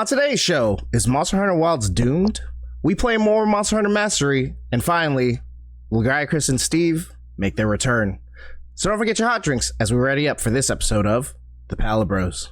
On today's show, is Monster Hunter Wilds doomed? We play more Monster Hunter Mastery, and finally, will Guy, Chris, and Steve make their return? So don't forget your hot drinks as we ready up for this episode of the Palibros.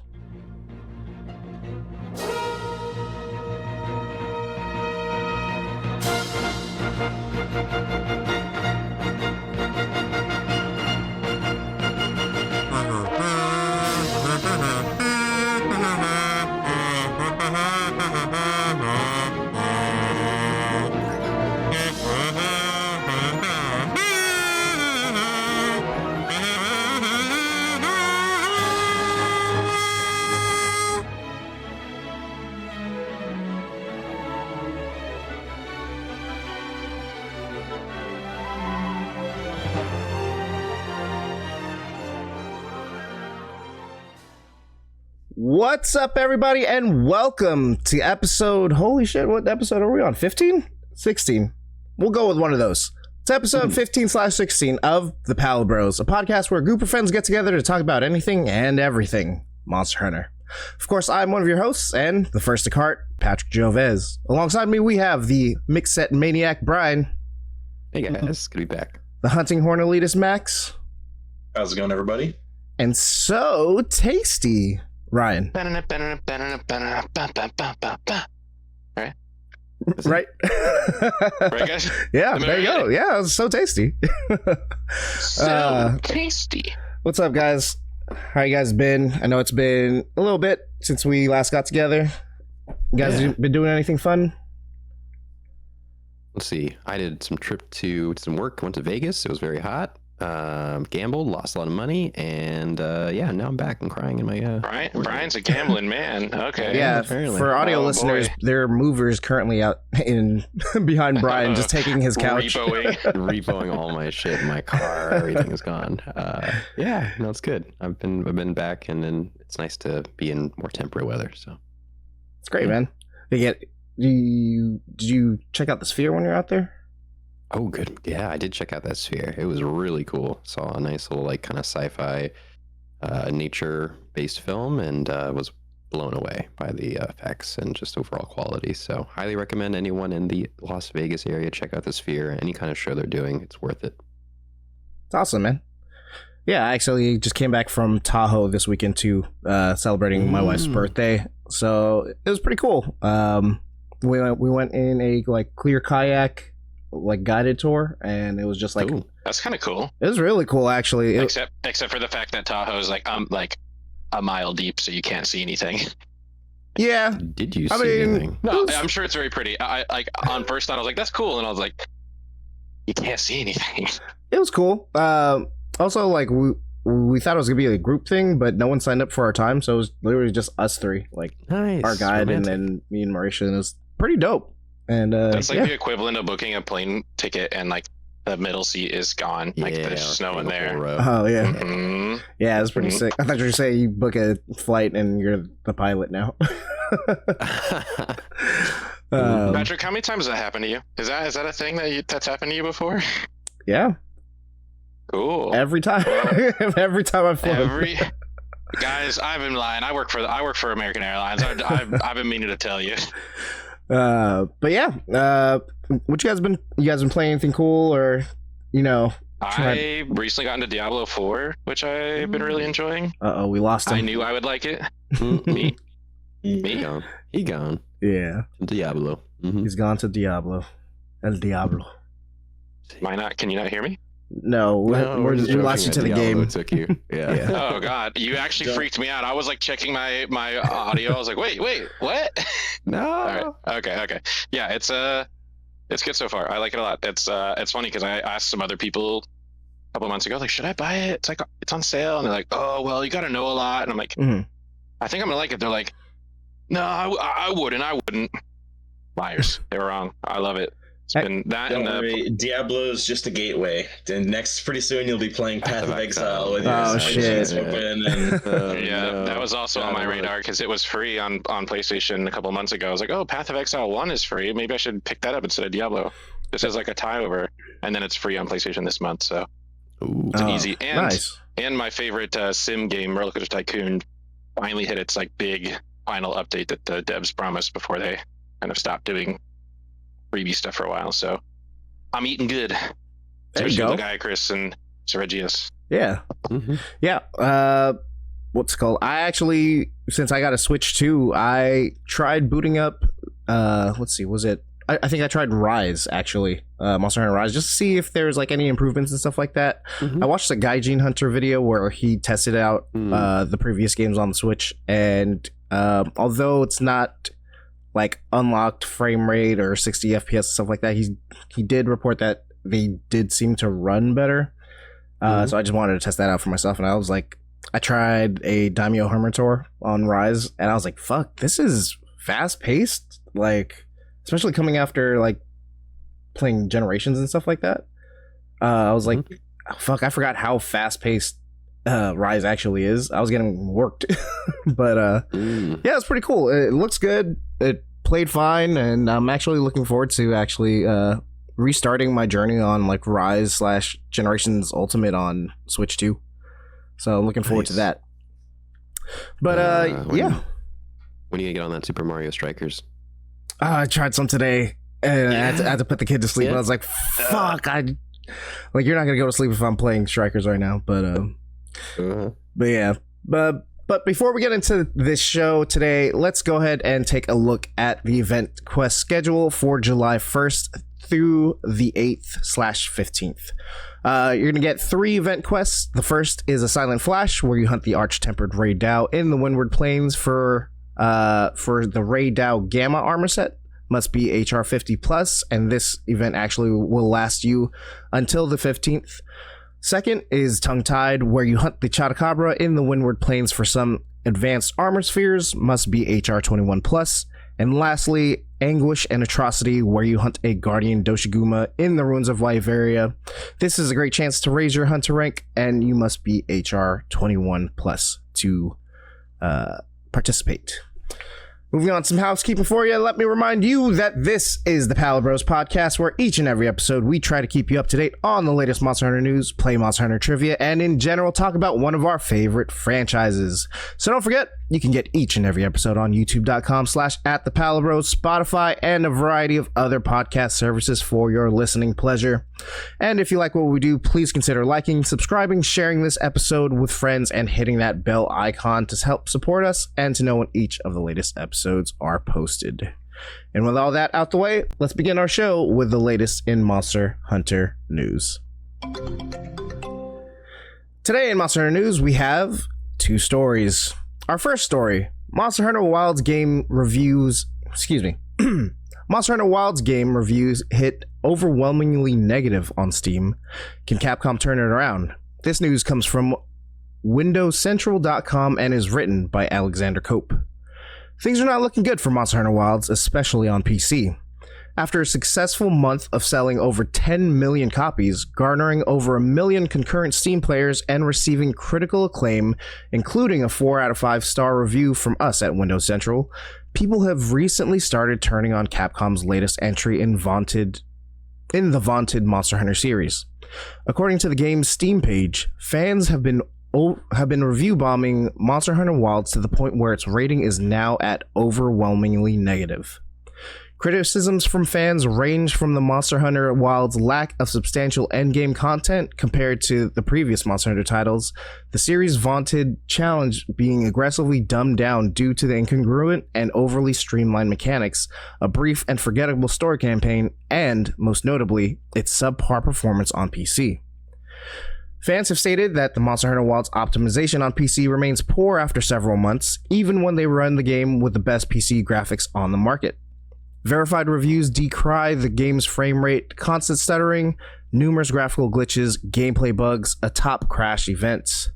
What's up, everybody, and welcome to episode... Holy shit, what episode are we on? 15? 16? We'll go with one of those. It's episode 15/16 of the Palibros, a podcast where a group of friends get together to talk about anything and everything Monster Hunter. Of course, I'm one of your hosts, and the first to cart, Patrick Jovez. Alongside me, we have the mix-set maniac, Brian. Hey guys, good to be back. The hunting horn elitist, Max. How's it going, everybody? And so tasty, Ryan. Right? Right? Right, guys? Yeah, there you go. Yeah, it was so tasty. So tasty. What's up, guys? How you guys been? I know it's been a little bit since we last got together. You guys been doing anything fun? Let's see. I did some trip to some work. Went to Vegas. It was very hot. Gambled, lost a lot of money, and now I'm back and crying in my. Brian's a gambling man. Okay. Yeah, apparently. for audio listeners, boy. there are movers currently out in behind Brian, just taking his couch. Repoing all my shit in my car. Everything is gone. It's good. I've been back, and then it's nice to be in more temperate weather. So It's great, man. Did you check out the Sphere when you're out there? Oh, good. Yeah, I did check out that Sphere. It was really cool. Saw a nice little kind of sci-fi, nature-based film, and was blown away by the effects and just overall quality. So, highly recommend anyone in the Las Vegas area check out the Sphere. Any kind of show they're doing, it's worth it. It's awesome, man. Yeah, I actually just came back from Tahoe this weekend too, celebrating my wife's birthday. So it was pretty cool. We went in a clear kayak, guided tour, and it was just Ooh, that's kind of cool. It was really cool, actually. Except for the fact that Tahoe is a mile deep, so you can't see anything. Yeah. Did you see anything? No, I'm sure it's very pretty. I on first thought I was like, that's cool, and I was like, you can't see anything. It was cool. Also, we thought it was gonna be a group thing, but no one signed up for our time, so it was literally just us three, Nice. our guide, Romantic. and then me and Marisha, and it was pretty dope. And That's the equivalent of booking a plane ticket and the middle seat is gone. There's snow in there. Oh yeah. Mhm. Yeah, it's pretty sick. I thought you were saying you book a flight and you're the pilot now. Patrick, how many times has that happened to you? Is that a thing that's happened to you before? Yeah, Cool. every time. Every time I fly. Guys, I've been lying. I work for American Airlines. I've been meaning to tell you. But yeah, what you guys been playing anything cool, or I recently got into Diablo 4, which I've been really enjoying. we lost him. I knew I would like it. Me? Me? He gone. Yeah, Diablo. he's gone to Diablo. El Diablo. Can you not hear me? No, we lost you to the game. Took you. Yeah. Oh God, you actually freaked me out. I was checking my audio. I was like, wait, what? No. All right. Okay. Yeah, it's good so far. I like it a lot. It's funny because I asked some other people a couple months ago, should I buy it? It's on sale, and they're like, oh well, you got to know a lot, and I'm like, I think I'm gonna like it. They're like, no, I wouldn't. Liars. They were wrong. I love it. It's been that. Don't worry, Diablo's just a gateway. Then pretty soon you'll be playing Path of Exile with your shit. open. And, that was also on my radar because it was free on PlayStation a couple months ago. I was like, oh, Path of Exile 1 is free. Maybe I should pick that up instead of Diablo. This is a tie-over, and then it's free on PlayStation this month. So it's easy. And nice. And my favorite sim game, Roller Coaster Tycoon, finally hit its big final update that the devs promised before they kind of stopped doing freebie stuff for a while. So I'm eating good. There you Especially go. Lagiacrus and Seregius. Yeah. Mm-hmm. Yeah. What's it called? I actually, since I got a Switch 2, I tried booting up, let's see, was it? I think I tried Rise, actually. Monster Hunter Rise, just to see if there's like any improvements and stuff like that. Mhm. I watched the Gaijin Hunter video where he tested out the previous games on the Switch, and although it's not like unlocked frame rate or 60 FPS and stuff like that, he did report that they did seem to run better. So I just wanted to test that out for myself, and I was like, I tried a Daimyo Hermitor on Rise, and I was like, fuck, this is fast paced, like, especially coming after like playing Generations and stuff like that. I was like, oh, fuck, I forgot how fast paced Rise actually is. I was getting worked. But yeah, it's pretty cool. It looks good. It played fine, and I'm actually looking forward to actually restarting my journey on like Rise / Generations Ultimate on Switch 2. So looking forward to that. But yeah. When you get on that Super Mario Strikers? I tried some today, and I had to put the kid to sleep. Yeah. And I was like, "Fuck!" Like, you're not gonna go to sleep if I'm playing Strikers right now. But yeah. But before we get into this show today, let's go ahead and take a look at the event quest schedule for July 1st through the 8th/15th. You're gonna get 3 event quests. The first is a Silent Flash, where you hunt the Arch-Tempered Ray Dow in the Windward Plains for the Ray Dow Gamma armor set. Must be HR 50 plus, and this event actually will last you until the 15th. Second is Tongue Tied, where you hunt the Chotacabra in the Windward Plains for some advanced armor spheres. Must be HR 21 plus. And lastly, Anguish and Atrocity, where you hunt a Guardian Doshiguma in the Ruins of Wyveria. This is a great chance to raise your hunter rank, and you must be HR 21 plus to participate. Moving on to some housekeeping for you, let me remind you that this is the Palibros podcast, where each and every episode we try to keep you up to date on the latest Monster Hunter news, play Monster Hunter trivia, and in general talk about one of our favorite franchises. So don't forget, you can get each and every episode on youtube.com/@thepalibros, Spotify, and a variety of other podcast services for your listening pleasure. And if you like what we do, please consider liking, subscribing, sharing this episode with friends, and hitting that bell icon to help support us and to know when each of the latest episodes are posted. And with all that out the way, let's begin our show with the latest in Monster Hunter news. Today in Monster Hunter news, we have 2 stories. Our first story, Monster Hunter Wilds game reviews, Monster Hunter Wilds game reviews hit overwhelmingly negative on Steam. Can Capcom turn it around? This news comes from WindowsCentral.com and is written by Alexander Cope. Things are not looking good for Monster Hunter Wilds, especially on PC. After a successful month of selling over 10 million copies, garnering over 1 million concurrent Steam players, and receiving critical acclaim, including a 4 out of 5 star review from us at Windows Central, people have recently started turning on Capcom's latest entry in the vaunted Monster Hunter series. According to the game's Steam page, fans have been review bombing Monster Hunter Wilds to the point where its rating is now at overwhelmingly negative. Criticisms from fans range from the Monster Hunter Wilds' lack of substantial endgame content compared to the previous Monster Hunter titles, the series' vaunted challenge being aggressively dumbed down due to the incongruent and overly streamlined mechanics, a brief and forgettable story campaign, and, most notably, its subpar performance on PC. Fans have stated that the Monster Hunter Wilds optimization on PC remains poor after several months, even when they run the game with the best PC graphics on the market. Verified reviews decry the game's frame rate, constant stuttering, numerous graphical glitches, gameplay bugs, atop crash events.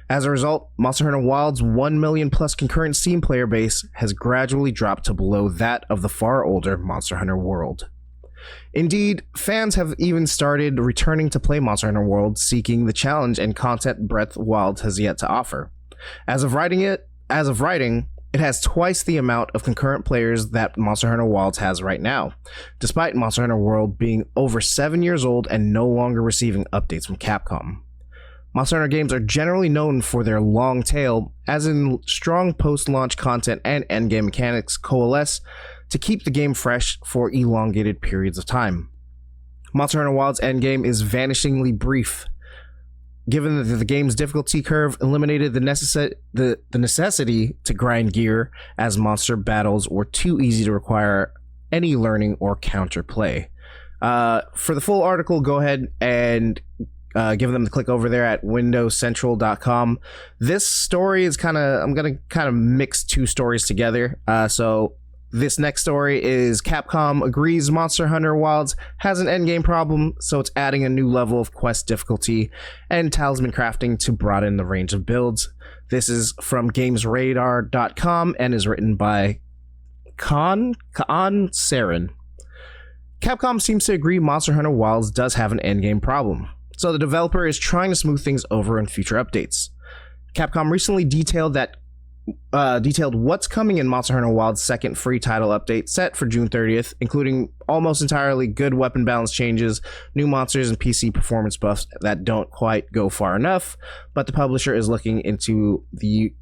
As a result, Monster Hunter Wilds' 1 million plus concurrent Steam player base has gradually dropped to below that of the far older Monster Hunter World. Indeed, fans have even started returning to play Monster Hunter World, seeking the challenge and content breadth Wilds has yet to offer. As of writing, it has twice the amount of concurrent players that Monster Hunter Wilds has right now, despite Monster Hunter World being over 7 years old and no longer receiving updates from Capcom. Monster Hunter games are generally known for their long tail, as in strong post-launch content and endgame mechanics coalesce to keep the game fresh for elongated periods of time. Monster Hunter Wild's endgame is vanishingly brief, given that the game's difficulty curve eliminated the necessity to grind gear, as monster battles were too easy to require any learning or counterplay. For the full article, go ahead and give them the click over there at windowscentral.com. This story is I'm going to mix two stories together. So this next story is Capcom agrees Monster Hunter Wilds has an endgame problem, so it's adding a new level of quest difficulty and talisman crafting to broaden the range of builds. This is from gamesradar.com and is written by Kaan Saren. Capcom seems to agree Monster Hunter Wilds does have an endgame problem, so the developer is trying to smooth things over in future updates. Capcom recently detailed what's coming in Monster Hunter Wild's second free title update set for June 30th, including almost entirely good weapon balance changes, new monsters, and PC performance buffs that don't quite go far enough, but the publisher is looking into the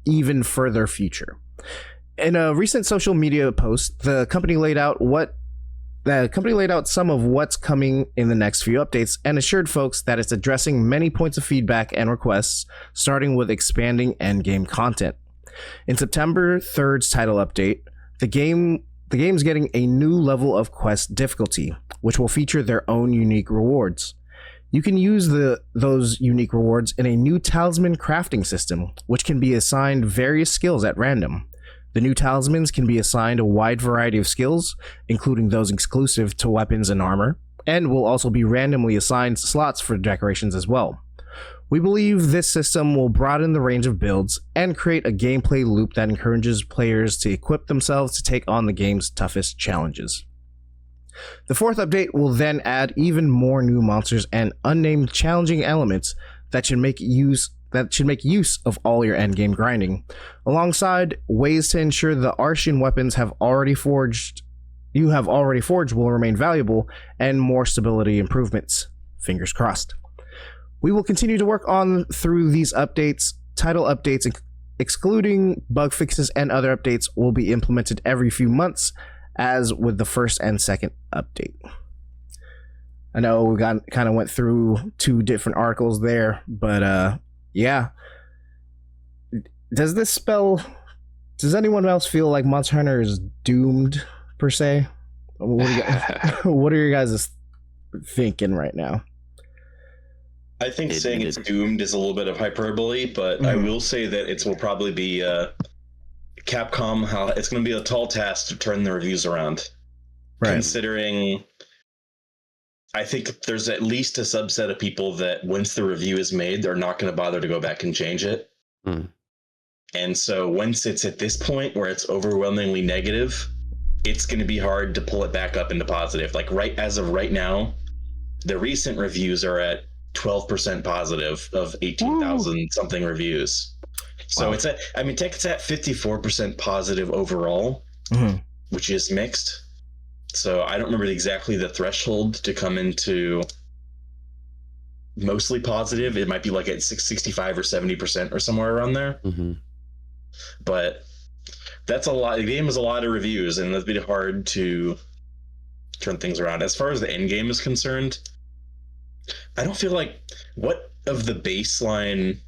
even further future. In a recent social media post, the company laid out some of what's coming in the next few updates and assured folks that it's addressing many points of feedback and requests, starting with expanding endgame content. In September 3rd's title update, the game's getting a new level of quest difficulty, which will feature their own unique rewards. You can use those unique rewards in a new talisman crafting system, which can be assigned various skills at random. The new talismans can be assigned a wide variety of skills, including those exclusive to weapons and armor, and will also be randomly assigned slots for decorations as well. We believe this system will broaden the range of builds and create a gameplay loop that encourages players to equip themselves to take on the game's toughest challenges. The fourth update will then add even more new monsters and unnamed challenging elements that should make use of all your endgame grinding, alongside ways to ensure the Arshian weapons you have already forged will remain valuable, and more stability improvements. Fingers crossed. We will continue to work on through these updates. Title updates, excluding bug fixes and other updates, will be implemented every few months, as with the first and second update. I know we kind of went through two different articles there, but yeah. Does anyone else feel like Monster Hunter is doomed, per se? What are you guys thinking right now? I think saying it's doomed is a little bit of hyperbole, but I will say that it will probably be Capcom. It's going to be a tall task to turn the reviews around. Right. Considering, I think there's at least a subset of people that once the review is made, they're not going to bother to go back and change it. And so once it's at this point where it's overwhelmingly negative, it's going to be hard to pull it back up into positive. Like as of right now, the recent reviews are at 12% positive of 18,000 something reviews. So it's at 54% positive overall, which is mixed. So I don't remember exactly the threshold to come into mostly positive. It might be like at 65 or 70% or somewhere around there. But that's a lot. The game has a lot of reviews, and it'll be hard to turn things around. As far as the end game is concerned, I don't feel like what of the baseline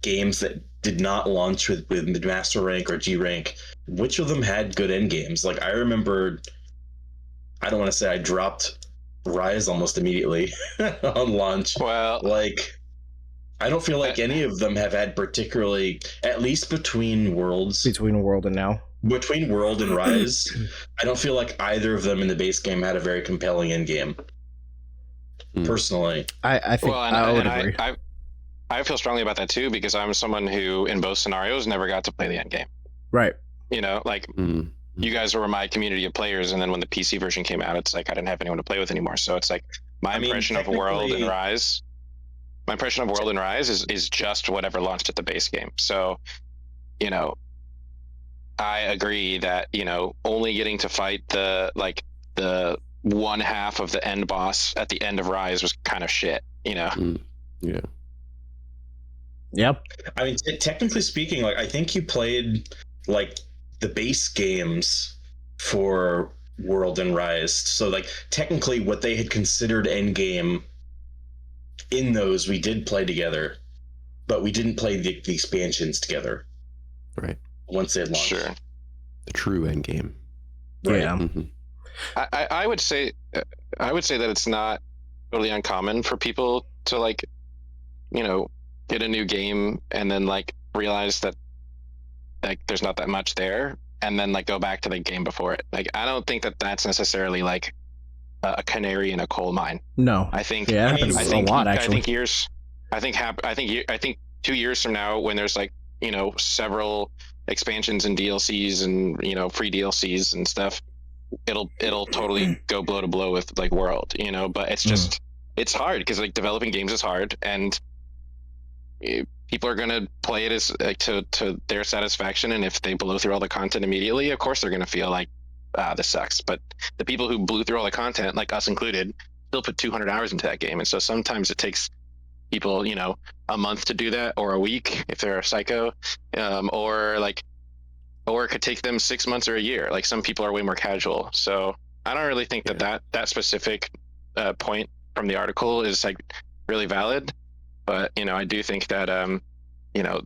games that did not launch with Master Rank or G Rank, which of them had good end games? Like I remember, I don't want to say I dropped Rise almost immediately on launch. Well, like I don't feel like any of them have had particularly, at least between World and Rise, I don't feel like either of them in the base game had a very compelling end game. Personally, I think I would agree. I feel strongly about that too, because I'm someone who in both scenarios never got to play the end game. Right. You know, like you guys were my community of players, and then when the PC version came out, it's like I didn't have anyone to play with anymore. So it's like my impression of World and Rise is just whatever launched at the base game. So, you know, I agree that, you know, only getting to fight the one half of the end boss at the end of Rise was kind of shit. you know. Yeah. Yep. I mean, technically speaking, like I think you played like the base games for World and Rise. So like technically what they had considered endgame in those we did play together, but we didn't play the expansions together. Right. Once they had launched. Sure. The true end game. Right. Yeah. Mm-hmm. I would say that it's not totally uncommon for people to like, you know, get a new game and then like realize that like there's not that much there, and then like go back to the game before it. Like I don't think that that's necessarily like a canary in a coal mine. No. I think Yeah, it I mean, happens I a lot actually. I think 2 years from now, when there's like, you know, several expansions and DLCs and, you know, free DLCs and stuff, it'll totally go blow to blow with like World, you know. But it's just it's hard because like developing games is hard, and people are gonna play it as like to their satisfaction, and if they blow through all the content immediately, of course they're gonna feel like this sucks. But the people who blew through all the content, like us included, still put 200 hours into that game, and so sometimes it takes people, you know, a month to do that, or a week if they're a psycho, or it could take them 6 months or a year. Like some people are way more casual, so I don't really think that specific point from the article is like really valid. But you know, I do think that you know,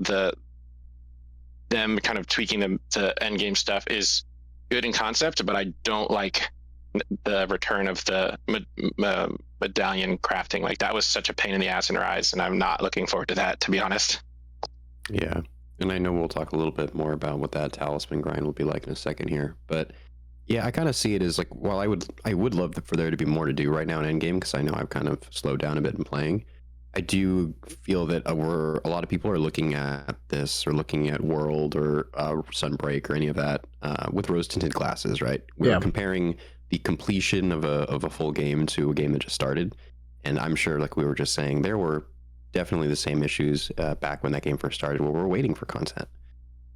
them kind of tweaking the end game stuff is good in concept, but I don't like the return of the medallion crafting. Like that was such a pain in the ass in Rise, and I'm not looking forward to that, to be honest. Yeah. And I know we'll talk a little bit more about what that talisman grind will be like in a second here, but yeah, I kind of see it as like, well, I would love for there to be more to do right now in endgame, because I know I've kind of slowed down a bit in playing. I do feel that a lot of people are looking at this, or looking at World or Sunbreak or any of that with rose-tinted glasses, right? We're comparing the completion of a full game to a game that just started, and I'm sure, like we were just saying, there were definitely the same issues back when that game first started, where we're waiting for content.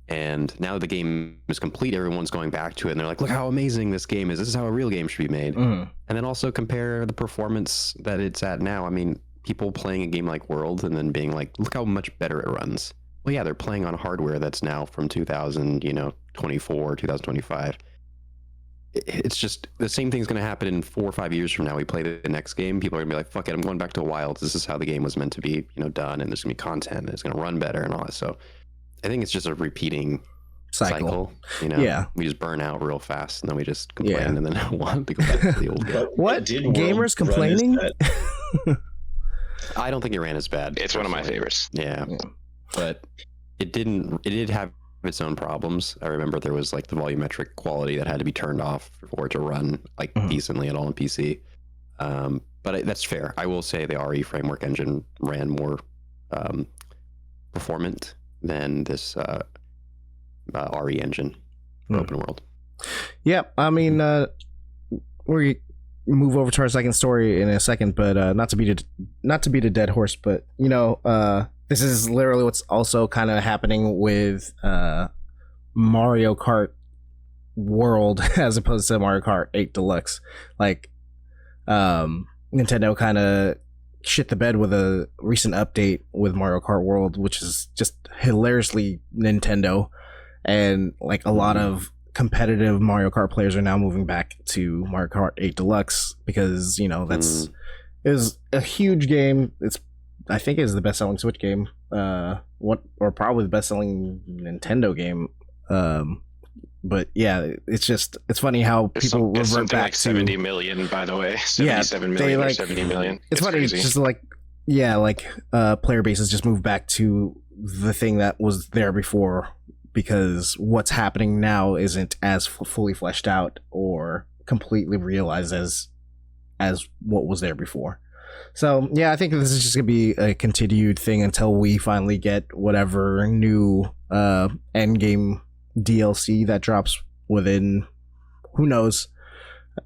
And now the game is complete, everyone's going back to it, and they're like, look how amazing this game is. This is how a real game should be made. And then also compare the performance that it's at now. I mean, people playing a game like World and then being like, look how much better it runs. Well, yeah, they're playing on hardware that's now from 2024, 2025. It's just the same thing's going to happen in 4 or 5 years from now. We play the next game, people are going to be like, fuck it, I'm going back to Wild. This is how the game was meant to be, done, and there's going to be content, and it's going to run better and all that. So I think it's just a repeating cycle. Yeah. We just burn out real fast, and then we just complain, and then want to go back to the old game. What? Gamers complaining? I don't think it ran as bad. It's one of my favorites. Yeah. But it did have its own problems. I remember there was like the volumetric quality that had to be turned off for it to run like decently at all on PC. But that's fair. I will say the RE framework engine ran more performant than this RE engine for open world. Yeah, I mean, we move over to our second story in a second, but not to beat a dead horse, but this is literally what's also kind of happening with Mario Kart World as opposed to Mario Kart 8 Deluxe. Like, Nintendo kind of shit the bed with a recent update with Mario Kart World, which is just hilariously Nintendo, and like a lot of competitive Mario Kart players are now moving back to Mario Kart 8 Deluxe because that's is a huge game. I think it is the best-selling Switch game, or probably the best-selling Nintendo game. But yeah, it's funny how people revert back like to 70 million, by the way. 77 million or 70 million. It's funny. Crazy. It's just like player bases just move back to the thing that was there before, because what's happening now isn't as fully fleshed out or completely realized as what was there before. So yeah, I think this is just gonna be a continued thing until we finally get whatever new endgame DLC that drops within, who knows,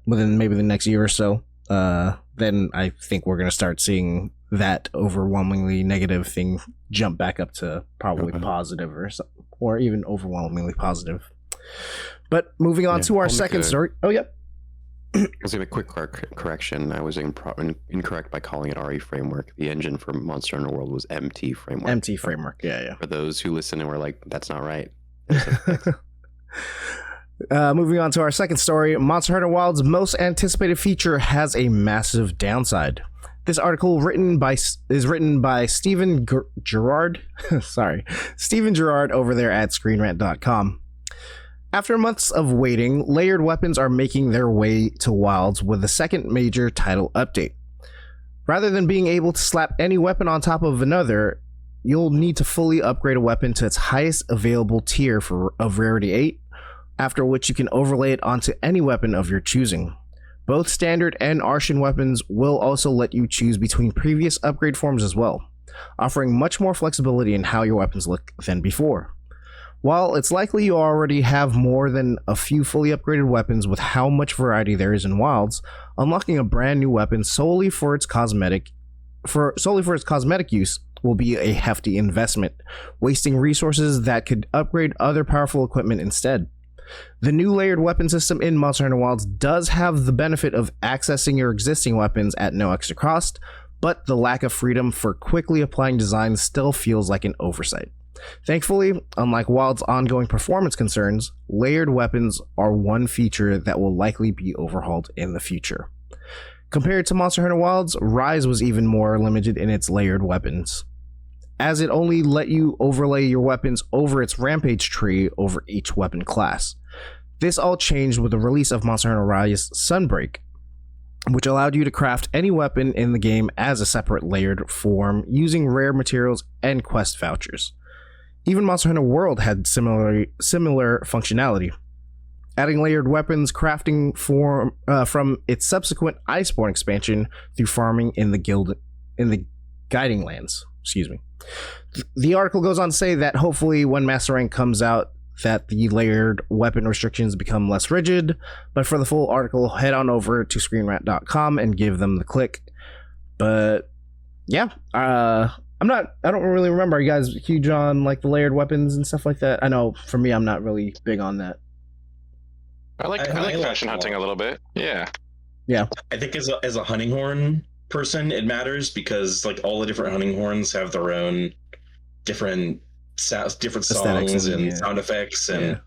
within maybe the next year or so. Then I think we're gonna start seeing that overwhelmingly negative thing jump back up to probably positive or something, or even overwhelmingly positive. But moving on to our second story. Oh, yep. I'll give a quick correction. I was incorrect by calling it RE Framework. The engine for Monster Hunter World was MT Framework. MT Framework, yeah. For those who listen and were like, that's not right. Moving on to our second story, Monster Hunter Wild's most anticipated feature has a massive downside. This article is written by Stephen Gerard. Stephen Gerard over there at ScreenRant.com. After months of waiting, layered weapons are making their way to Wilds with a second major title update. Rather than being able to slap any weapon on top of another, you'll need to fully upgrade a weapon to its highest available tier of Rarity 8, after which you can overlay it onto any weapon of your choosing. Both standard and Arshan weapons will also let you choose between previous upgrade forms as well, offering much more flexibility in how your weapons look than before. While it's likely you already have more than a few fully upgraded weapons with how much variety there is in Wilds, unlocking a brand new weapon solely for its cosmetic use will be a hefty investment, wasting resources that could upgrade other powerful equipment instead. The new layered weapon system in Monster Hunter Wilds does have the benefit of accessing your existing weapons at no extra cost, but the lack of freedom for quickly applying designs still feels like an oversight. Thankfully, unlike Wild's ongoing performance concerns, layered weapons are one feature that will likely be overhauled in the future. Compared to Monster Hunter Wilds, Rise was even more limited in its layered weapons, as it only let you overlay your weapons over its Rampage tree over each weapon class. This all changed with the release of Monster Hunter Rise Sunbreak, which allowed you to craft any weapon in the game as a separate layered form using rare materials and quest vouchers. Even Monster Hunter World had similar functionality, adding layered weapons crafting from its subsequent Iceborne expansion through farming in the Guiding Lands. Excuse me. The article goes on to say that hopefully when Master Rank comes out, that the layered weapon restrictions become less rigid, but for the full article, head on over to ScreenRant.com and give them the click. But yeah, I don't really remember. Are you guys huge on like the layered weapons and stuff like that? I know for me, I'm not really big on that. I like fashion hunting a little bit. Yeah. I think as a hunting horn person, it matters because like all the different hunting horns have their own different songs and sound effects, and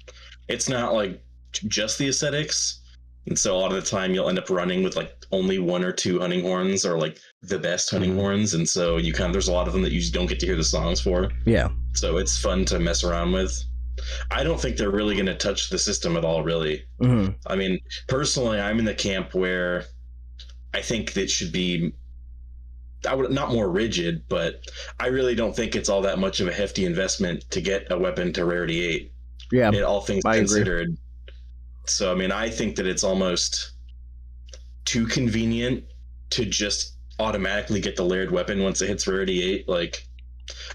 it's not like just the aesthetics. And so a lot of the time you'll end up running with like only one or two hunting horns or like the best hunting horns, and so there's a lot of them that you just don't get to hear the songs for. Yeah. So it's fun to mess around with. I don't think they're really going to touch the system at all, really. Mm-hmm. I mean, personally, I'm in the camp where I think that should be not more rigid, but I really don't think it's all that much of a hefty investment to get a weapon to Rarity 8. Yeah. All things considered. Agree. So, I mean, I think that it's almost too convenient to just automatically get the layered weapon once it hits Rarity 8. Like,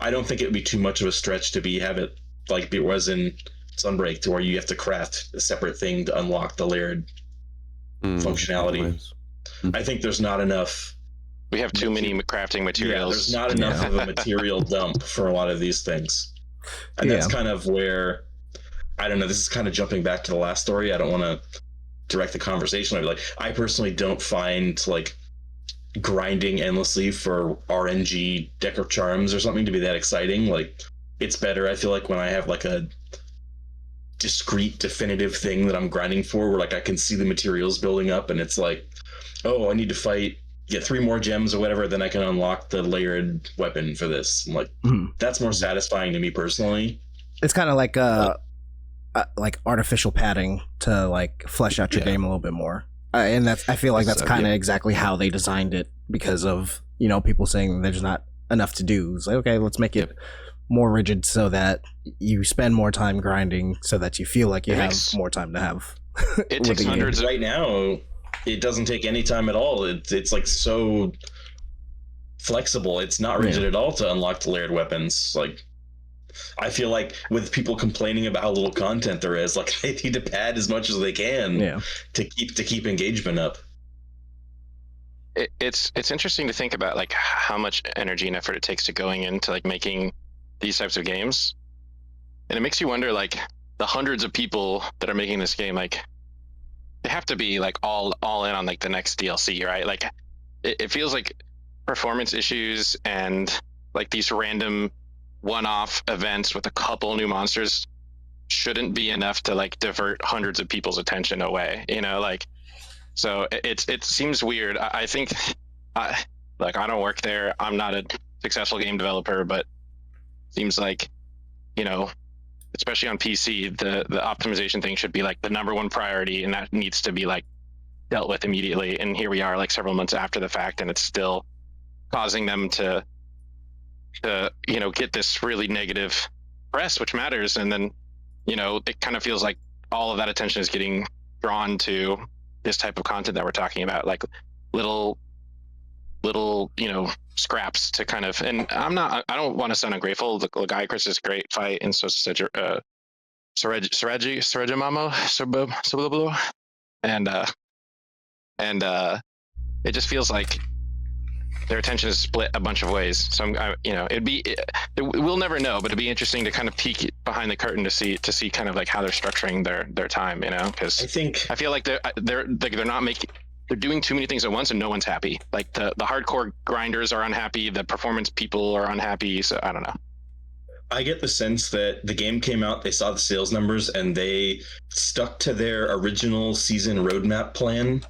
I don't think it would be too much of a stretch to have it like it was in Sunbreak, to where you have to craft a separate thing to unlock the layered functionality. I think there's not enough. We have too many crafting materials. There's not enough of a material dump for a lot of these things. And that's kind of where, I don't know, this is kind of jumping back to the last story. I don't want to direct the conversation. I personally don't find like grinding endlessly for RNG deck of charms or something to be that exciting. Like, it's better, I feel like, when I have like a discrete, definitive thing that I'm grinding for, where like I can see the materials building up, and it's like, oh, I need to get 3 more gems or whatever, then I can unlock the layered weapon for this. I'm like, that's more satisfying to me personally. It's kind of like artificial padding to like flesh out your game a little bit more. And I feel like that's kind of exactly how they designed it, because of, people saying there's not enough to do. It's like, okay, let's make it more rigid so that you spend more time grinding, so that you feel like you have more time to have. It takes hundreds right now. It doesn't take any time at all. It's like so flexible. It's not rigid at all to unlock the layered weapons. Like, I feel like with people complaining about how little content there is, like they need to pad as much as they can to keep engagement up. It's interesting to think about like how much energy and effort it takes to going into like making these types of games, and it makes you wonder like the hundreds of people that are making this game, like they have to be like all in on like the next DLC, right? Like it feels like performance issues and like these random one-off events with a couple new monsters shouldn't be enough to like divert hundreds of people's attention away, you know, like. So it seems weird. I think like I don't work there, I'm not a successful game developer, but seems like, you know, especially on PC, the optimization thing should be like the number one priority, and that needs to be like dealt with immediately. And here we are like several months after the fact, and it's still causing them to you know, get this really negative press, which matters. And then, you know, it kind of feels like all of that attention is getting drawn to this type of content that we're talking about, like little, you know, scraps to kind of. And I don't want to sound ungrateful. The Gaiacris is a great fight, and so Surajimamo, and it just feels like their attention is split a bunch of ways. So you know, we'll never know, but it'd be interesting to kind of peek behind the curtain to see kind of like how they're structuring their time, you know, because I feel like they're not making. They're doing too many things at once and no one's happy. Like the hardcore grinders are unhappy, the performance people are unhappy. So I don't know. I get the sense that the game came out, they saw the sales numbers, and they stuck to their original season roadmap plan,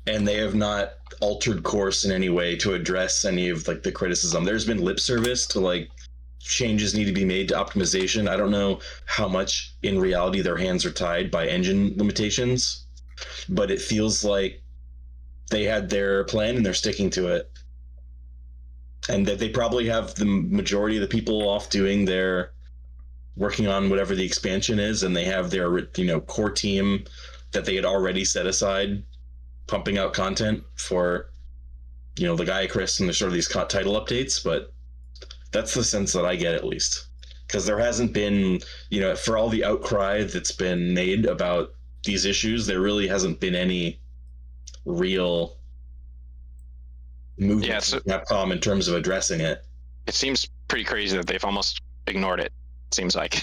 and they have not altered course in any way to address any of like the criticism. There's been lip service to like changes need to be made to optimization. I don't know how much in reality their hands are tied by engine limitations, but it feels like they had their plan and they're sticking to it. And that they probably have the majority of the people off working on whatever the expansion is, and they have their, you know, core team that they had already set aside pumping out content for, you know, the Gaiacris and the sort of these title updates. But that's the sense that I get, at least, because there hasn't been, you know, for all the outcry that's been made about these issues, there really hasn't been any real movement from Capcom in terms of addressing it. It seems pretty crazy that they've almost ignored it. Seems like,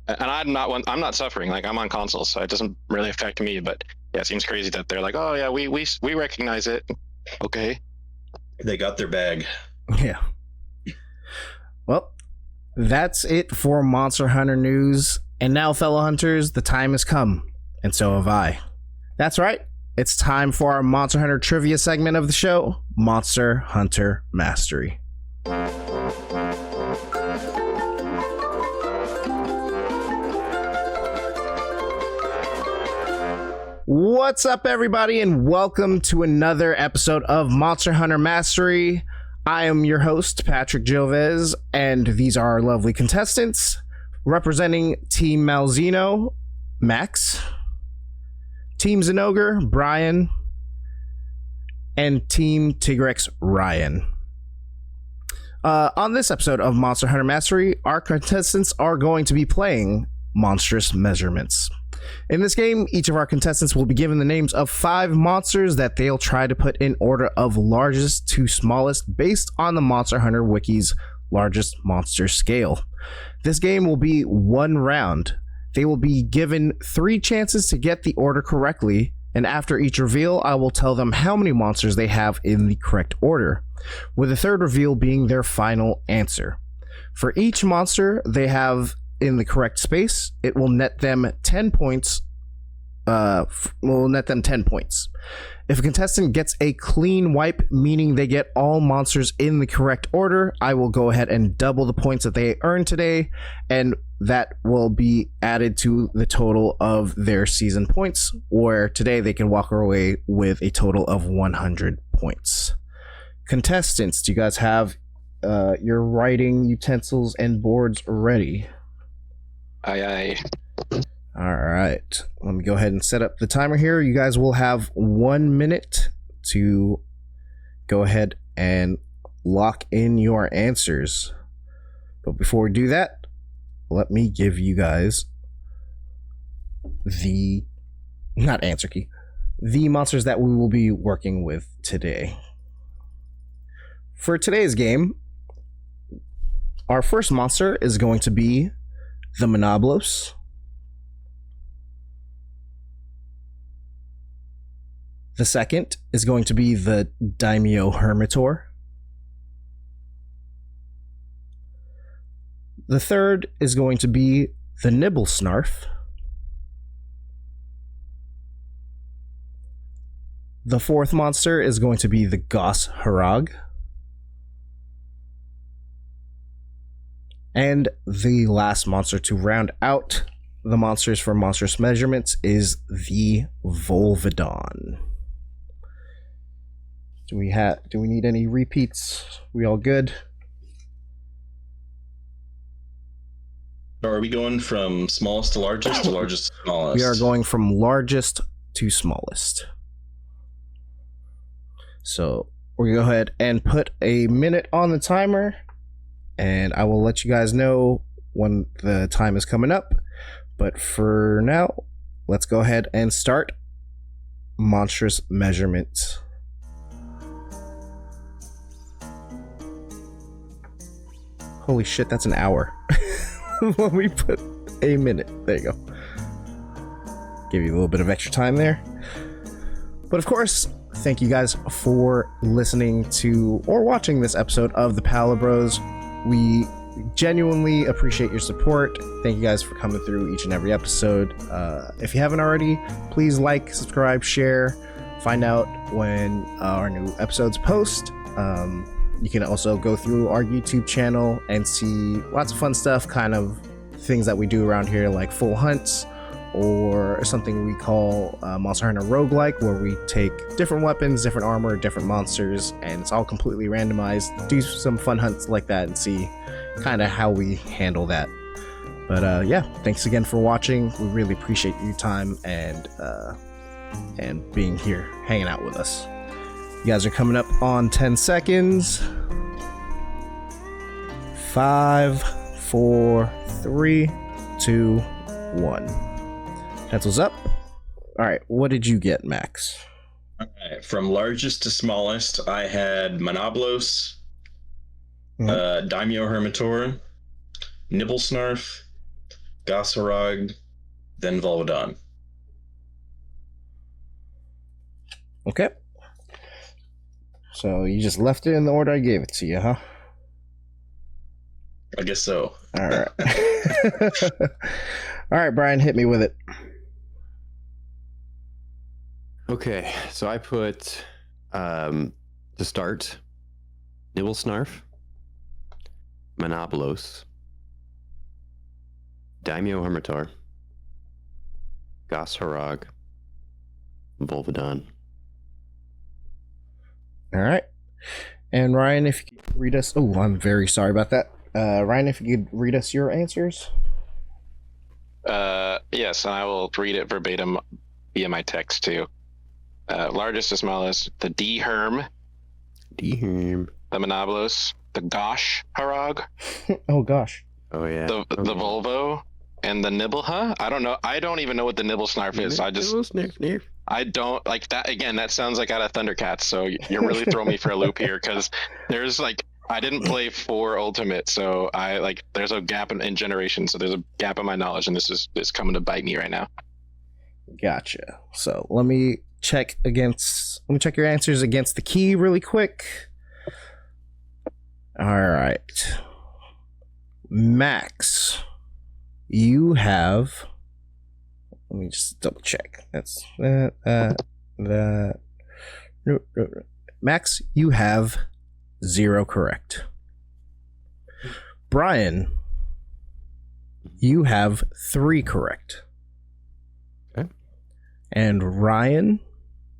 and I'm not suffering. Like, I'm on consoles, so it doesn't really affect me. But yeah, it seems crazy that they're like, oh yeah, we recognize it. Okay, they got their bag. Yeah. Well, that's it for Monster Hunter news. And now, fellow hunters, the time has come, and so have I. That's right. It's time for our Monster Hunter trivia segment of the show, Monster Hunter Mastery. What's up, everybody, and welcome to another episode of Monster Hunter Mastery. I am your host, Patrick Jovez, and these are our lovely contestants. Representing Team Malzino, Max. Team Zenogre, Brian. And Team Tigrex, Ryan. On this episode of Monster Hunter Mastery, our contestants are going to be playing Monstrous Measurements. In this game, each of our contestants will be given the names of 5 monsters that they'll try to put in order of largest to smallest based on the Monster Hunter Wiki's largest monster scale. This game will be 1 round. They will be given 3 chances to get the order correctly, and after each reveal, I will tell them how many monsters they have in the correct order, with the 3rd reveal being their final answer. For each monster they have in the correct space, it will net them 10 points. If a contestant gets a clean wipe, meaning they get all monsters in the correct order, I will go ahead and double the points that they earned today, and that will be added to the total of their season points, where today they can walk away with a total of 100 points. Contestants, do you guys have your writing utensils and boards ready? Aye. All right, let me go ahead and set up the timer here. You guys will have 1 minute to go ahead and lock in your answers. But before we do that, let me give you guys the monsters that we will be working with today. For today's game, our first monster is going to be the Monoblos. The second is going to be the Daimyo Hermitor. The third is going to be the Nibblesnarf. The fourth monster is going to be the Goss Harag. And the last monster to round out the monsters for monstrous measurements is the Volvidon. Do we need any repeats? We all good? Or are we going from smallest to largest to smallest? We are going from largest to smallest. So we're going to go ahead and put a minute on the timer, and I will let you guys know when the time is coming up. But for now, let's go ahead and start monstrous measurements. Holy shit, that's an hour. When we put a minute. There you go. Give you a little bit of extra time there. But of course, thank you guys for listening to or watching this episode of the Palibros. We genuinely appreciate your support. Thank you guys for coming through each and every episode. If you haven't already, please like, subscribe, share, find out when our new episodes post. You can also go through our YouTube channel and see lots of fun stuff, kind of things that we do around here, like full hunts or something we call Monster Hunter Roguelike, where we take different weapons, different armor, different monsters, and it's all completely randomized. Do some fun hunts like that and see kind of how we handle that. But yeah, thanks again for watching. We really appreciate your time and being here, hanging out with us. You guys are coming up on 10 seconds. 5, 4, 3, 2, 1. Pencils up. All right, what did you get, Max? All right, from largest to smallest, I had Monoblos, Daimyo Hermitor, Nibblesnarf, Gossarag, then Volvidon. Okay. So you just left it in the order I gave it to you, huh? I guess so. All right. All right, Brian, hit me with it. Okay, so I put to start Nibblesnarf, Monoblos, Daimyo Hermitor, Goss Harag, Volvidon. All right. And Ryan, if you could read us... Oh, I'm very sorry about that. Ryan, if you could read us your answers. Yes, and I will read it verbatim via my text too. Largest to smallest, the D-Herm, the Monoblos, the Gosh Harag, Oh, gosh. Oh yeah. the Volvo, and the Nibble, huh? I don't know. I don't even know what the Nibblesnarf is. I don't like that. Again, that sounds like out of Thundercats. So you're really throwing me for a loop here, because there's like, I didn't play 4 Ultimate, so there's a gap in generation. So there's a gap in my knowledge, and this is coming to bite me right now. Gotcha. So let me check your answers against the key really quick. All right. Max, you have... Let me just double check. That's that. No. Max, you have 0 correct. Brian, you have 3 correct. Okay. And Ryan,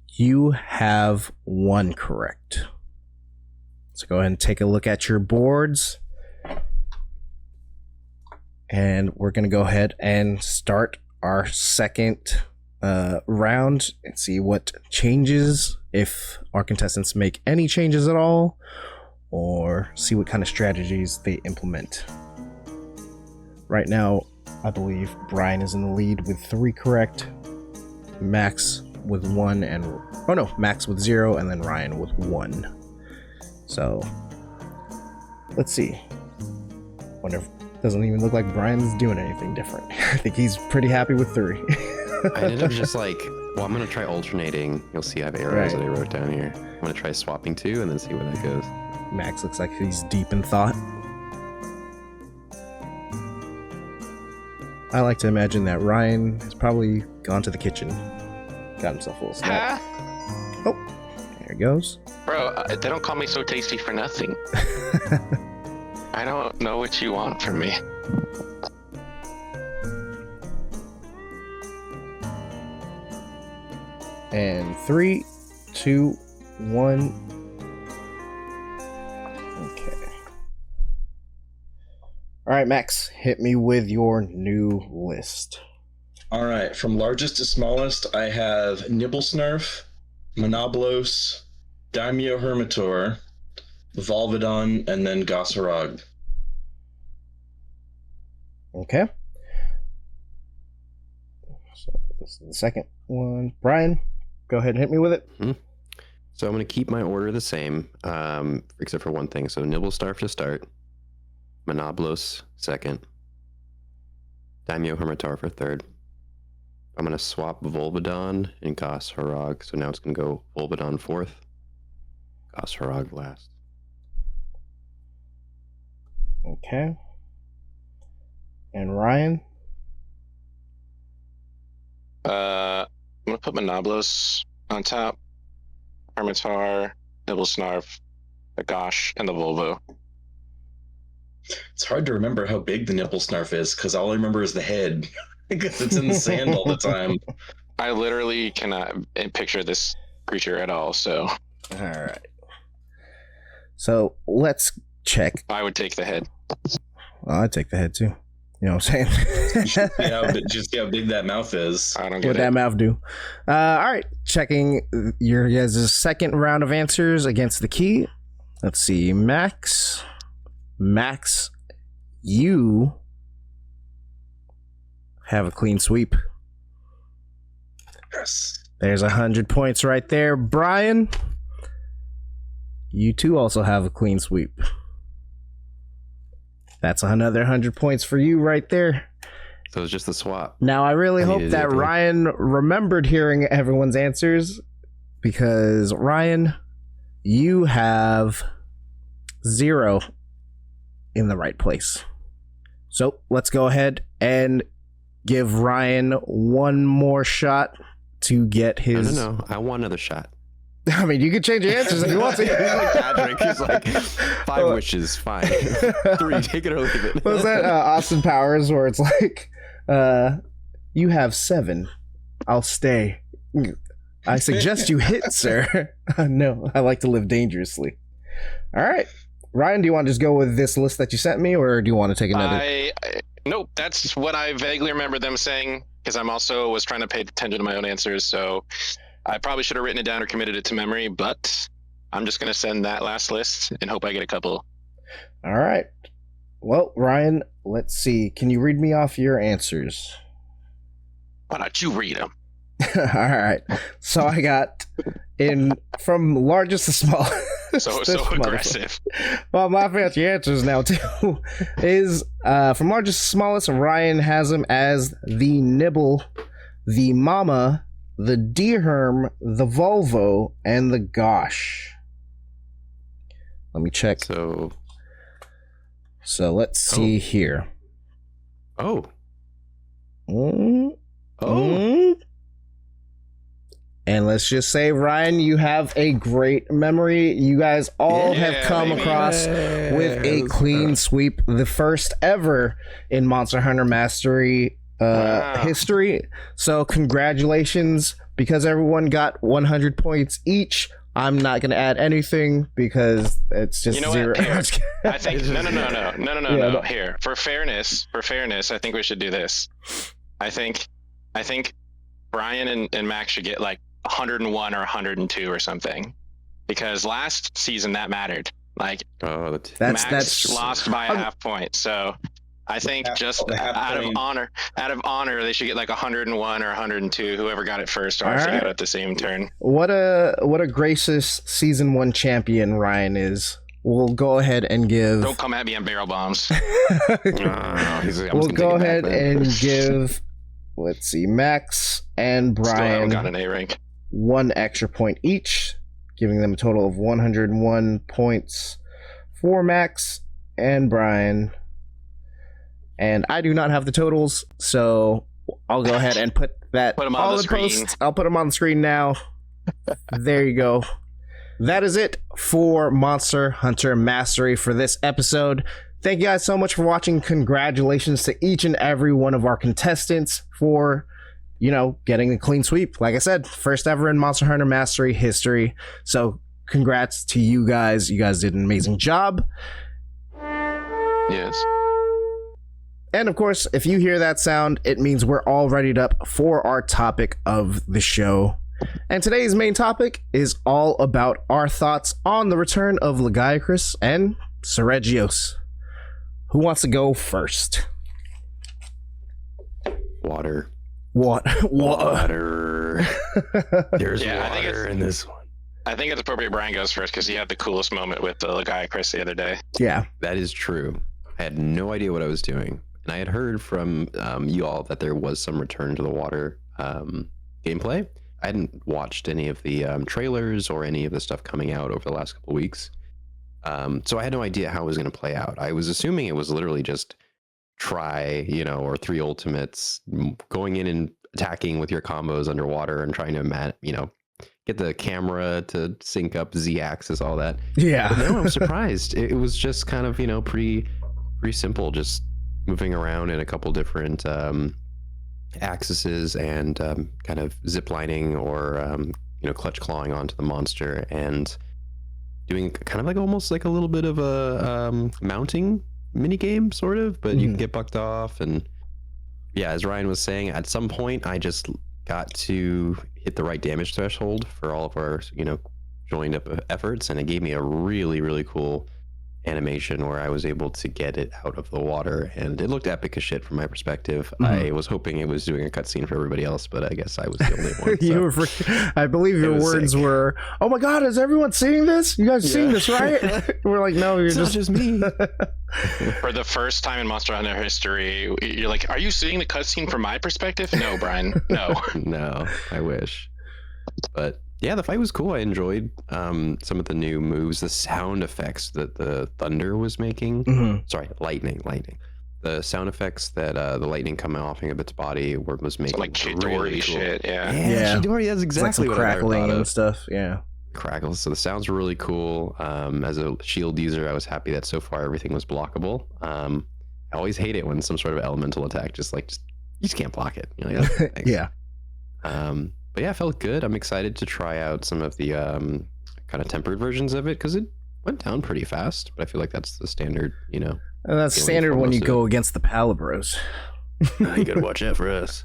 you have 1 correct. So go ahead and take a look at your boards. And we're going to go ahead and start our second round and see what changes, if our contestants make any changes at all, or see what kind of strategies they implement. Right now, I believe Brian is in the lead with 3 correct, Max with 1, and Max with 0, and then Ryan with 1. So let's see. Wonder if doesn't even look like Brian's doing anything different. I think he's pretty happy with 3. I ended up just Well, I'm going to try alternating. You'll see I have arrows that I wrote down here. I'm going to try swapping 2 and then see where that goes. Max looks like he's deep in thought. I like to imagine that Ryan has probably gone to the kitchen, got himself a little snack. Oh, there he goes. Bro, they don't call me so tasty for nothing. I don't know what you want from me. And 3, 2, 1. Okay. All right, Max, hit me with your new list. All right, from largest to smallest, I have Nibblesnarf, Monoblos, Daimyo Hermitor, Volvidon, and then Gossarog. Okay. So this is the second one. Brian, go ahead and hit me with it. Mm-hmm. So I'm going to keep my order the same, except for one thing. So Nibblestarf to start, Monoblos second, Daimyo Hermitar for third. I'm going to swap Volvidon and Gossarog. So now it's going to go Volvidon fourth, Gossarog last. Okay. And Ryan? I'm gonna put Monoblos on top, Hermitar, Nibblesnarf, the Gosh, and the Volvo. It's hard to remember how big the Nibblesnarf is because all I remember is the head because it's in the sand all the time. I literally cannot picture this creature at all, so All right. So let's check. I would take the head. Well, I'd take the head too. You know what I'm saying? Just see how big that mouth is. I don't get What it. that mouth do? All right. Checking your guys' second round of answers against the key. Let's see. Max, you have a clean sweep. Yes. There's 100 points right there. Brian, you too also have a clean sweep. That's another 100 points for you right there. So it's just the swap. Now, I really hope needed that it, though. Ryan remembered hearing everyone's answers, because Ryan, you have 0 in the right place. So let's go ahead and give Ryan one more shot to get his... No. I want another shot. I mean, you can change your answers if you want to. He's like Patrick. He's like, 5 wishes, fine. 3, take it or leave it. What was that Austin Powers where it's like, you have 7. I'll stay. I suggest you hit, sir. No, I like to live dangerously. All right. Ryan, do you want to just go with this list that you sent me, or do you want to take another? Nope, that's what I vaguely remember them saying, because I'm also was trying to pay attention to my own answers, so I probably should have written it down or committed it to memory, but I'm just going to send that last list and hope I get a couple. All right. Well, Ryan, let's see. Can you read me off your answers? Why don't you read them? All right. So I got from largest to small. So aggressive. Well, my fancy answers now too is from largest to smallest. Ryan has him as the Nibble, the Mama, the Deerherm, the Volvo, and the Gosh. Let me check. So let's see here. Oh. And let's just say, Ryan, you have a great memory. You guys all have come across with a clean sweep, the first ever in Monster Hunter Mastery history. So congratulations, because everyone got 100 points each. I'm not going to add anything because it's just 0. Here, I think no. Here, for fairness, I think we should do this. I think Brian and Max should get like 101 or 102 or something, because last season that mattered. Like, Max lost by a half point, so I think out of honor, they should get like 101 or 102. Whoever got it first, or I forget at the same turn. What a gracious season 1 champion Ryan is. We'll go ahead and give. Don't come at me on barrel bombs. We'll go ahead and give let's see, Max and Still haven't Brian got an A rank. 1 extra point each, giving them a total of 101 points for Max and Brian. And I do not have the totals, so I'll go ahead and put that Put 'em on all the in screen. post. I'll put them on the screen now. There you go. That is it for Monster Hunter Mastery for this episode. Thank you guys so much for watching. Congratulations to each and every one of our contestants for, getting a clean sweep. Like I said, first ever in Monster Hunter Mastery history. So congrats to you guys. You guys did an amazing job. Yes. And of course, if you hear that sound, it means we're all readied up for our topic of the show. And today's main topic is all about our thoughts on the return of Lagiacrus and Seregios. Who wants to go first? Water. What? Water. There's Yeah, I think water in this one. I think it's appropriate Brian goes first because he had the coolest moment with the Lagiacrus the other day. Yeah. That is true. I had no idea what I was doing. And I had heard from you all that there was some return to the water gameplay. I hadn't watched any of the trailers or any of the stuff coming out over the last couple of weeks. So I had no idea how it was going to play out. I was assuming it was literally just try, or 3 ultimates, going in and attacking with your combos underwater and trying to, get the camera to sync up Z-axis, all that. Yeah. But no, I'm surprised. It was just kind of, pretty simple, just moving around in a couple different axes and kind of ziplining or clutch clawing onto the monster and doing kind of like almost like a little bit of a mounting mini game, sort of, but you can get bucked off. And yeah, as Ryan was saying, at some point I just got to hit the right damage threshold for all of our joined up efforts, and it gave me a really, really cool animation where I was able to get it out of the water, and it looked epic as shit from my perspective. I was hoping it was doing a cutscene for everybody else, but I guess I was the only one. You were I believe your words sick. were, "Oh my god, is everyone seeing this? You guys seeing this, right?" We're like, "No, you're It's not just me." For the first time in Monster Hunter history, you're like, "Are you seeing the cutscene from my perspective?" No, Brian. No. No, I wish. But yeah, the fight was cool. I enjoyed some of the new moves, the sound effects that the thunder was making. Sorry, lightning. The sound effects that the lightning coming off of its body was making. So like Chidori really cool. shit, yeah. Yeah, Chidori, that's It's like exactly some what I crackling thought and of. stuff. Yeah. Crackles. So the sounds were really cool. As a shield user, I was happy that so far everything was blockable. I always hate it when some sort of elemental attack you just can't block it. You're like, "Oh, thanks." Yeah. But yeah, it felt good. I'm excited to try out some of the kind of tempered versions of it because it went down pretty fast. But I feel like that's the standard, And that's feeling standard for when most you of go against the Palibros. You gotta watch out for us.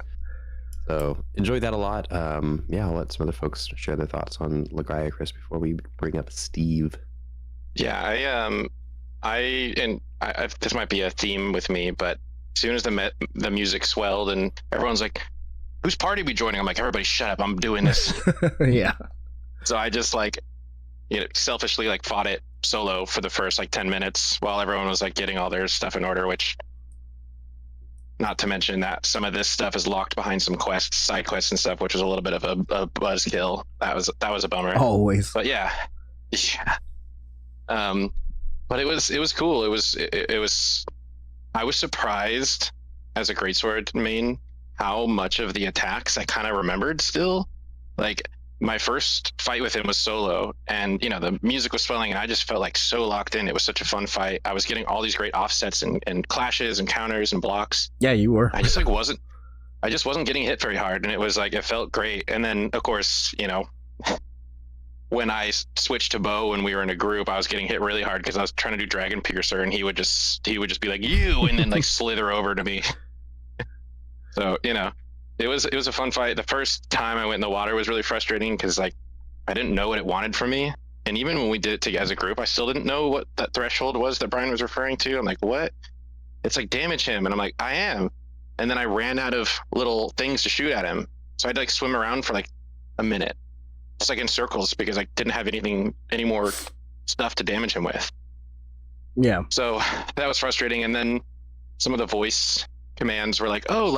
So enjoyed that a lot. Yeah, I'll let some other folks share their thoughts on Lagiacrus before we bring up Steve. Yeah, this might be a theme with me, but as soon as the music swelled and everyone's like, "Whose party are we joining?" I'm like, "Everybody shut up, I'm doing this." Yeah. So I just selfishly fought it solo for the first 10 minutes while everyone was getting all their stuff in order, which, not to mention that some of this stuff is locked behind some side quests and stuff, which was a little bit of a buzzkill. That was a bummer. Always. But yeah. But it was cool. It was I was surprised as a greatsword main how much of the attacks I kind of remembered still. My first fight with him was solo, and the music was swelling, and I just felt so locked in. It was such a fun fight. I was getting all these great offsets and clashes and counters and blocks. Yeah, you were. I just wasn't getting hit very hard, and it was it felt great. And then of course, when I switched to bow when we were in a group, I was getting hit really hard because I was trying to do Dragon Piercer, and he would just be like, "You," and then slither over to me. So it was a fun fight. The first time I went in the water was really frustrating because I didn't know what it wanted from me, and even when we did it together as a group, I still didn't know what that threshold was that Brian was referring to. I'm like, "What?" It's damage him, and I'm like, "I am," and then I ran out of little things to shoot at him, so I had to swim around for a minute, just in circles because I didn't have any more stuff to damage him with. Yeah. So that was frustrating, and then some of the voice commands were "Oh,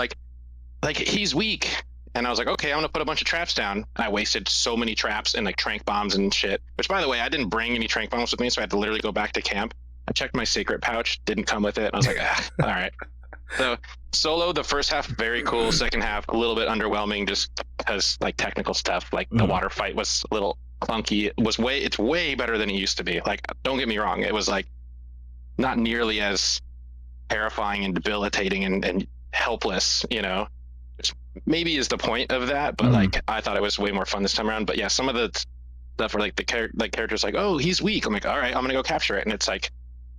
like, he's weak. And I was like, okay, I'm gonna put a bunch of traps down. I wasted so many traps and like trank bombs and shit. Which, by the way, I didn't bring any trank bombs with me, so I had to literally go back to camp. I checked my secret pouch, didn't come with it. And I was like, all right. So solo, the first half very cool. Second half a little bit underwhelming, just because like technical stuff, like the water fight was a little clunky. It's way better than it used to be. Like, don't get me wrong, it was like not nearly as terrifying and debilitating and helpless, you know. Which maybe is the point of that, but like I thought it was way more fun this time around. But yeah, some of the stuff where like the characters like, oh, he's weak. I'm like, all right, I'm gonna go capture it, and it's like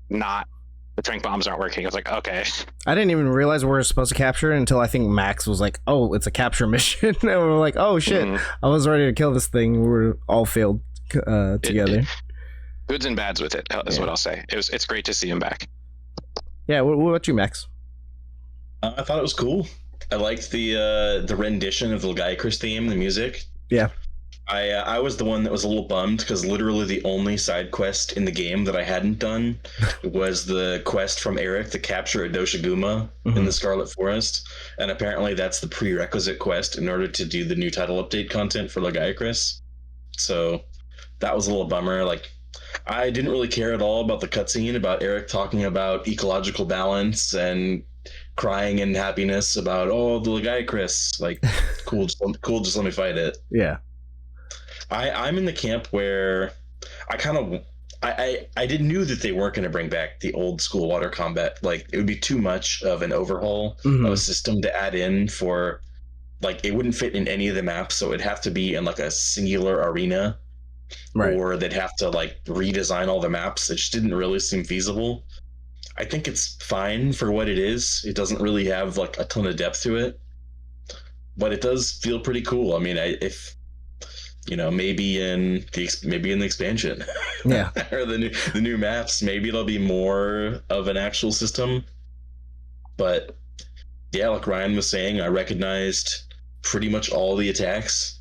not, the trank bombs aren't working. I was like, okay. I didn't even realize we were supposed to capture it until I think Max was like, oh, it's a capture mission. And we were like, oh shit, I was ready to kill this thing. We were all failed together. Goods and bads with it is what I'll say. It's great to see him back. Yeah, what about you, Max? I thought it was cool. I liked the rendition of the Lagiacrus theme, the music. Yeah. I was the one that was a little bummed because literally the only side quest in the game that I hadn't done was the quest from Eric to capture a Doshiguma in the Scarlet Forest. And apparently that's the prerequisite quest in order to do the new title update content for Lagiacrus. So that was a little bummer. Like, I didn't really care at all about the cutscene about Eric talking about ecological balance and crying in happiness about, oh, the Lagiacrus, like, cool, just let me fight it. Yeah. I'm in the camp where I knew that they weren't going to bring back the old school water combat. Like, it would be too much of an overhaul of a system to add in for, like, it wouldn't fit in any of the maps, so it'd have to be in like a singular arena, right? Or they'd have to like redesign all the maps. It just didn't really seem feasible. I think it's fine for what it is. It doesn't really have like a ton of depth to it, but it does feel pretty cool. I mean, if you know, maybe in the expansion, yeah, or the new maps, maybe it'll be more of an actual system. But yeah, like Ryan was saying, I recognized pretty much all the attacks.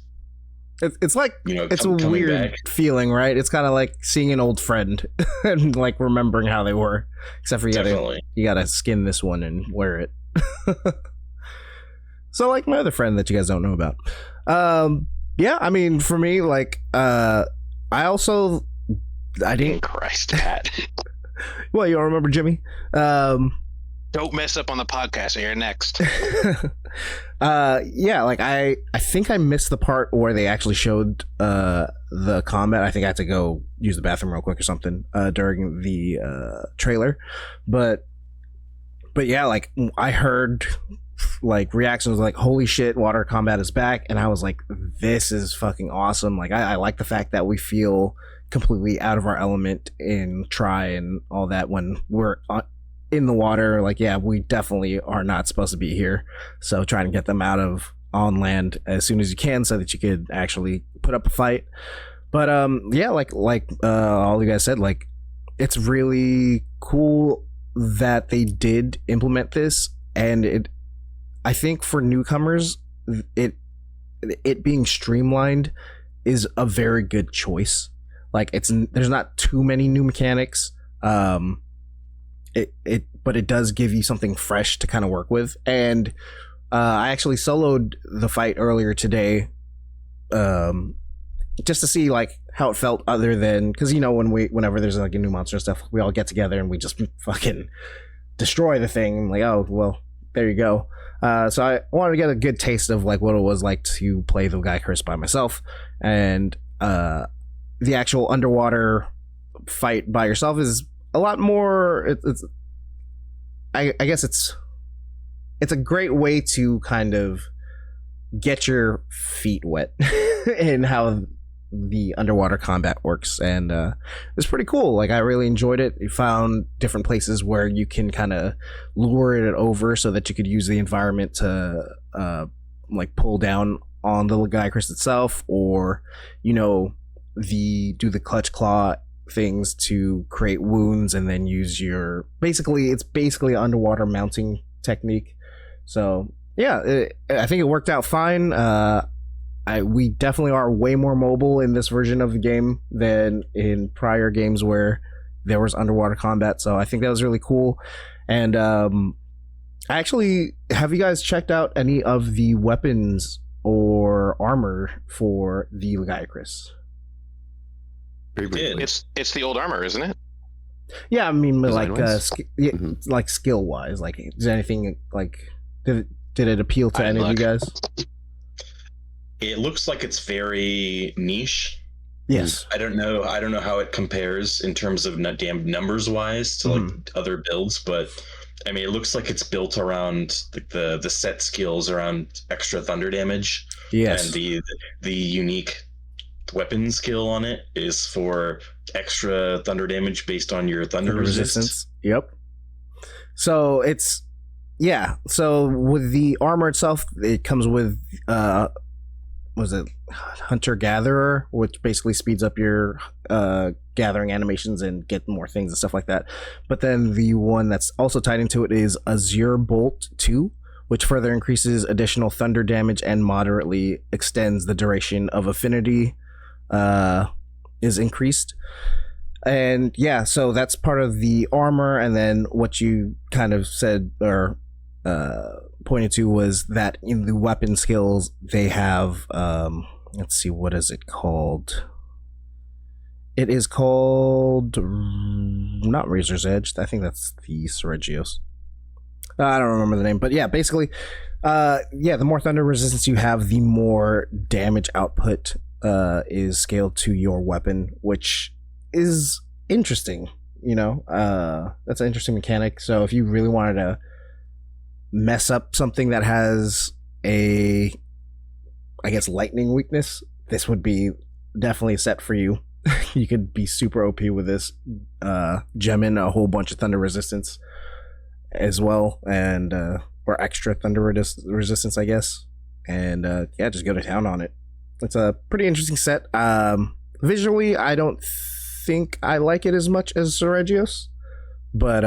It's like, you know, it's a weird feeling, right? It's kind of like seeing an old friend and like remembering how they were, except for you gotta skin this one and wear it. So like my other friend that you guys don't know about. Yeah, I mean, for me, like, I didn't. Christ, Pat. Well, you don't remember Jimmy? Don't mess up on the podcast. You're next. Yeah, like I think I missed the part where they actually showed the combat. I think I had to go use the bathroom real quick or something during the trailer, but yeah, like I heard like reactions like, holy shit, water combat is back, and I was like, this is fucking awesome. Like I like the fact that we feel completely out of our element in try and all that when we're in the water. Like, yeah, we definitely are not supposed to be here, so trying to get them out of on land as soon as you can so that you could actually put up a fight. But yeah, like all you guys said, like, it's really cool that they did implement this, and I think for newcomers, it being streamlined is a very good choice. Like, there's not too many new mechanics, but it does give you something fresh to kind of work with. And I actually soloed the fight earlier today, just to see like how it felt, other than, because you know whenever there's like a new monster and stuff, we all get together and we just fucking destroy the thing. I'm like, oh well, there you go. So I wanted to get a good taste of like what it was like to play the Lagiacrus by myself, and the actual underwater fight by yourself is a lot more. I guess it's a great way to kind of get your feet wet in how the underwater combat works, and it's pretty cool. Like, I really enjoyed it. You found different places where you can kind of lure it over so that you could use the environment to like pull down on the Lagiacrus itself, or you know, do the clutch claw things to create wounds, and then use it's basically an underwater mounting technique. So yeah, I think it worked out fine. We definitely are way more mobile in this version of the game than in prior games where there was underwater combat. So I think that was really cool. And Actually, have you guys checked out any of the weapons or armor for the Legiacris? Very briefly. It's the old armor, isn't it? Yeah, I mean, like, Design-wise? like skill wise, like, is anything like did it appeal to any of you guys? It looks like it's very niche. Yes. I don't know how it compares in terms of numbers wise to like other builds, but I mean, it looks like it's built around the set skills around extra thunder damage. Yes. And the unique weapon skill on it is for extra thunder damage based on your thunder resistance. Yep. So it's so with the armor itself, it comes with was it Hunter Gatherer, which basically speeds up your gathering animations and get more things and stuff like that. But then the one that's also tied into it is Azure Bolt 2, which further increases additional thunder damage and moderately extends the duration of affinity is increased. And yeah, so that's part of the armor. And then what you kind of said or pointed to was that in the weapon skills they have let's see, what is it called? It is called not Razor's Edge. I think that's the Seregios. I don't remember the name, but yeah, basically the more thunder resistance you have, the more damage output is scaled to your weapon, which is interesting. That's an interesting mechanic. So if you really wanted to mess up something that has a, I guess, lightning weakness, this would be definitely set for you. You could be super OP with this, gem in a whole bunch of thunder resistance as well, and or extra thunder resistance, I guess, and just go to town on it. It's a pretty interesting set. Visually, I don't think I like it as much as Seregios, but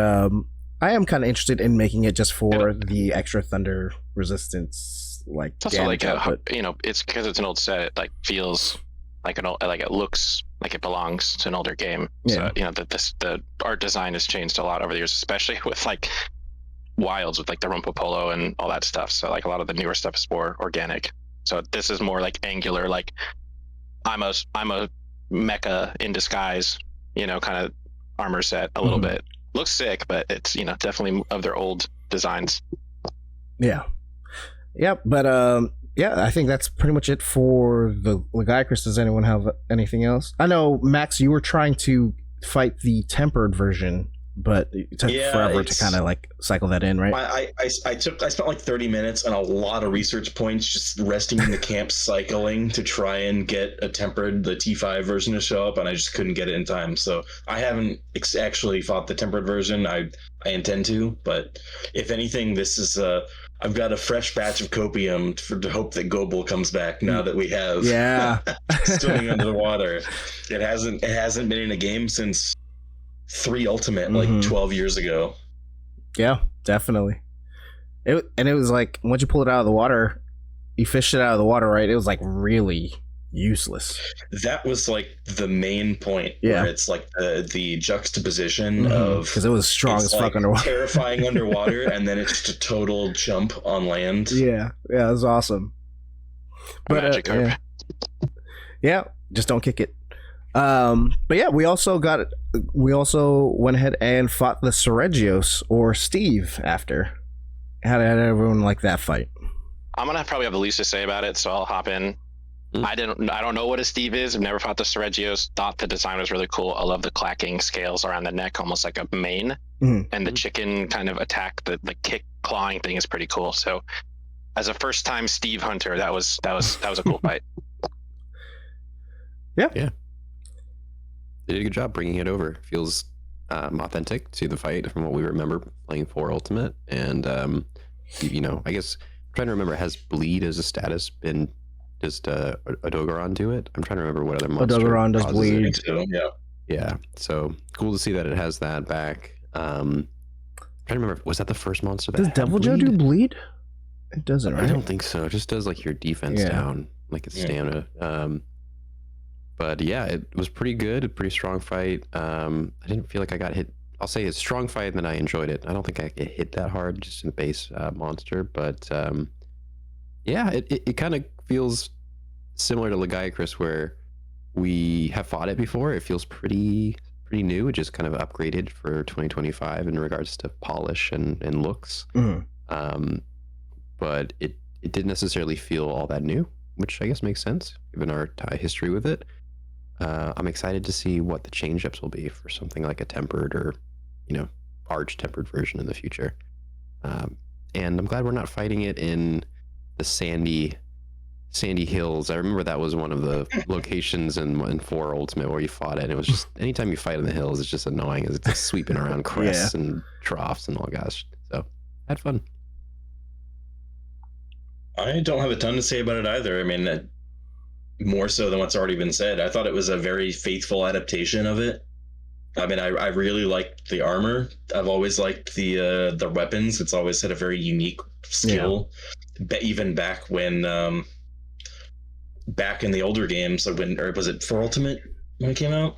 I am kind of interested in making it just for the extra thunder resistance, like it's also like it's because it's an old set. It like feels like it looks like it belongs to an older game. Yeah. So the art design has changed a lot over the years, especially with like wilds with like the Rumpo Polo and all that stuff. So like a lot of the newer stuff is more organic. So this is more like angular, like I'm a mecha in disguise, kind of armor set a little bit. Looks sick, but it's definitely of their old designs. Yeah. But I think that's pretty much it for the Legiacris. Does anyone have anything else? I know, Max, you were trying to fight the tempered version, but it took forever to kind of like cycle that in, right? I spent like 30 minutes and a lot of research points just resting in the camp cycling to try and get the T5 version to show up, and I just couldn't get it in time. So I haven't actually fought the tempered version. I intend to, but if anything, this is I've got a fresh batch of copium to hope that Gobel comes back now that we have swimming under the water. It hasn't been in a game since 3 Ultimate, like 12 years ago. Yeah, definitely. It was like, once you pull it out of the water, you fished it out of the water, right? It was like really useless. That was like the main point. Yeah, where it's like the juxtaposition of, because it was strong as fuck underwater, terrifying underwater, and then it's just a total jump on land. Yeah, it was awesome. But Magic carp. Yeah, just don't kick it. But yeah, we also went ahead and fought the Seregios or Steve after. How did everyone like that fight? I'm gonna probably have the least to say about it, so I'll hop in. I don't know what a Steve is. I've never fought the Seregios. Thought the design was really cool. I love the clacking scales around the neck, almost like a mane, and the chicken kind of attack, the kick clawing thing is pretty cool. So, as a first time Steve hunter, that was a cool fight. Yeah. They did a good job bringing it over. Feels authentic to the fight from what we remember playing 4 Ultimate. And, I guess I'm trying to remember, has Bleed as a status been just a Odogaron do it? I'm trying to remember what other monster Odogaron does Bleed. Yeah. So cool to see that it has that back. I'm trying to remember, was that the first monster that Does Devil Joe do Bleed? It doesn't, right? I don't think so. It just does like your defense down, like its stamina. But yeah, it was pretty good, a pretty strong fight. I didn't feel like I got hit I'll say it's strong fight, and then I enjoyed it. I don't think I get hit that hard, just in the base monster, but yeah, it kind of feels similar to Legiacris, where we have fought it before. It feels pretty new. It just kind of upgraded for 2025 in regards to polish and looks. But it didn't necessarily feel all that new, which I guess makes sense given our history with it. I'm excited to see what the change-ups will be for something like a tempered or, arch-tempered version in the future. And I'm glad we're not fighting it in the sandy hills. I remember that was one of the locations in 4 Ultimate where you fought it, and it was just, anytime you fight in the hills, it's just annoying. It's just sweeping around crests and troughs and all, gosh. So, I had fun. I don't have a ton to say about it either. I mean, more so than what's already been said. I thought it was a very faithful adaptation of it. I mean, I really liked the armor. I've always liked the weapons. It's always had a very unique skill. Yeah. Even back when, back in the older games, or was it 4 Ultimate when it came out?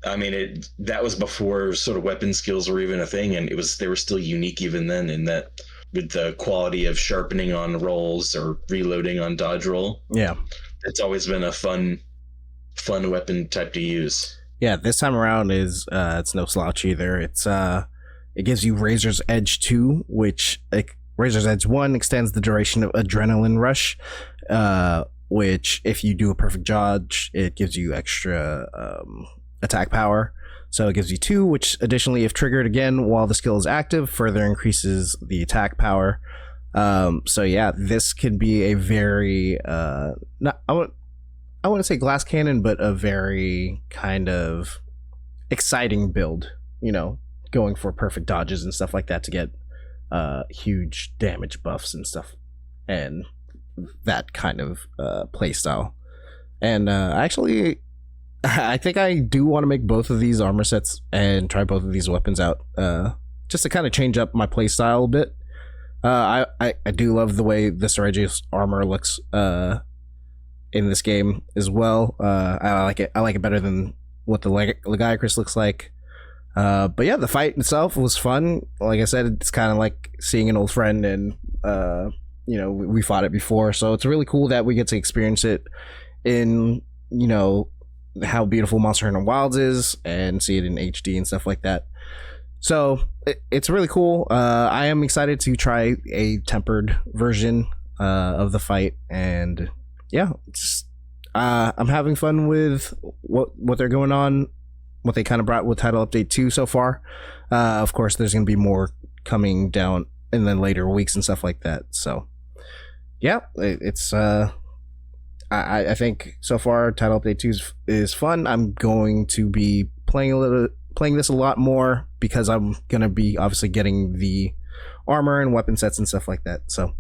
I mean, that was before sort of weapon skills were even a thing, and they were still unique even then, in that with the quality of sharpening on rolls or reloading on dodge roll. Yeah. It's always been a fun weapon type to use. Yeah, this time around it's no slouch either. It gives you Razor's Edge 2, which Razor's Edge 1 extends the duration of Adrenaline Rush, which if you do a perfect dodge, it gives you extra attack power. So it gives you 2, which additionally, if triggered again while the skill is active, further increases the attack power. So yeah, this could be a very I wouldn't say glass cannon, but a very kind of exciting build, going for perfect dodges and stuff like that to get huge damage buffs and stuff, and that kind of play style. And actually, I think I do want to make both of these armor sets and try both of these weapons out, just to kind of change up my play style a bit. I do love the way the Seregios armor looks in this game as well. I like it better than what the Legiacris looks like. But yeah, the fight itself was fun. Like I said, it's kind of like seeing an old friend, and we fought it before, so it's really cool that we get to experience it in how beautiful Monster Hunter Wilds is, and see it in HD and stuff like that. So it's really cool. I am excited to try a tempered version of the fight, and yeah, I'm having fun with what they're going on, what they kind of brought with Title Update 2 so far. Of course, there's going to be more coming down in the later weeks and stuff like that. So yeah, it's I think so far Title Update 2 is fun. I'm going to be playing this a lot more, because I'm going to be obviously getting the armor and weapon sets and stuff like that. So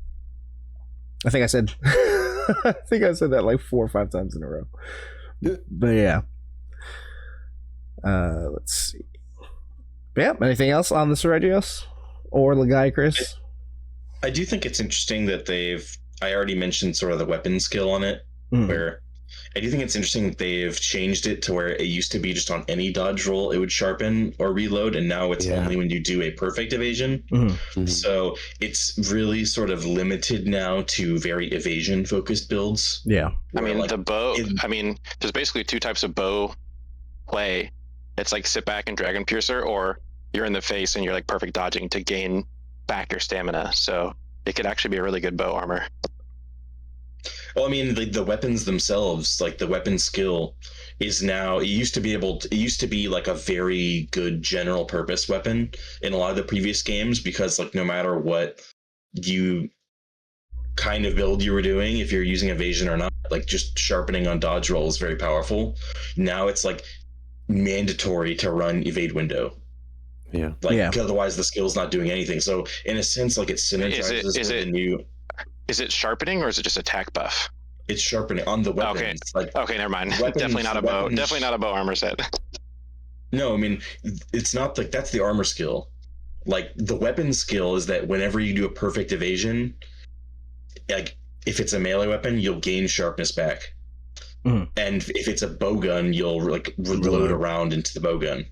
I think I said that like 4 or 5 times in a row. But yeah. Let's see. But yeah, anything else on the Seregios or Legiacris? I do think it's interesting that I already mentioned sort of the weapon skill on it, where I do think it's interesting that they've changed it to where it used to be just on any dodge roll it would sharpen or reload, and now it's only when you do a perfect evasion. So it's really sort of limited now to very evasion focused builds. Yeah. I mean, the bow, there's basically 2 types of bow play. It's like sit back and Dragon Piercer, or you're in the face and you're like perfect dodging to gain back your stamina. So it could actually be a really good bow armor. Well, I mean, the weapons themselves, like the weapon skill, is now. It used to be like a very good general purpose weapon in a lot of the previous games, because like no matter what you kind of build you were doing, if you're using evasion or not, like just sharpening on dodge roll is very powerful. Now it's like mandatory to run evade window. Yeah. Otherwise the skill's not doing anything. So in a sense, like it synergizes with the new. Is it sharpening, or is it just attack buff? It's sharpening on the weapons. Okay, never mind. Definitely not a bow. Definitely not a bow armor set. No, I mean, it's not like that's the armor skill. Like the weapon skill is that whenever you do a perfect evasion, like if it's a melee weapon, you'll gain sharpness back. And if it's a bow gun, you'll like reload around into the bow gun.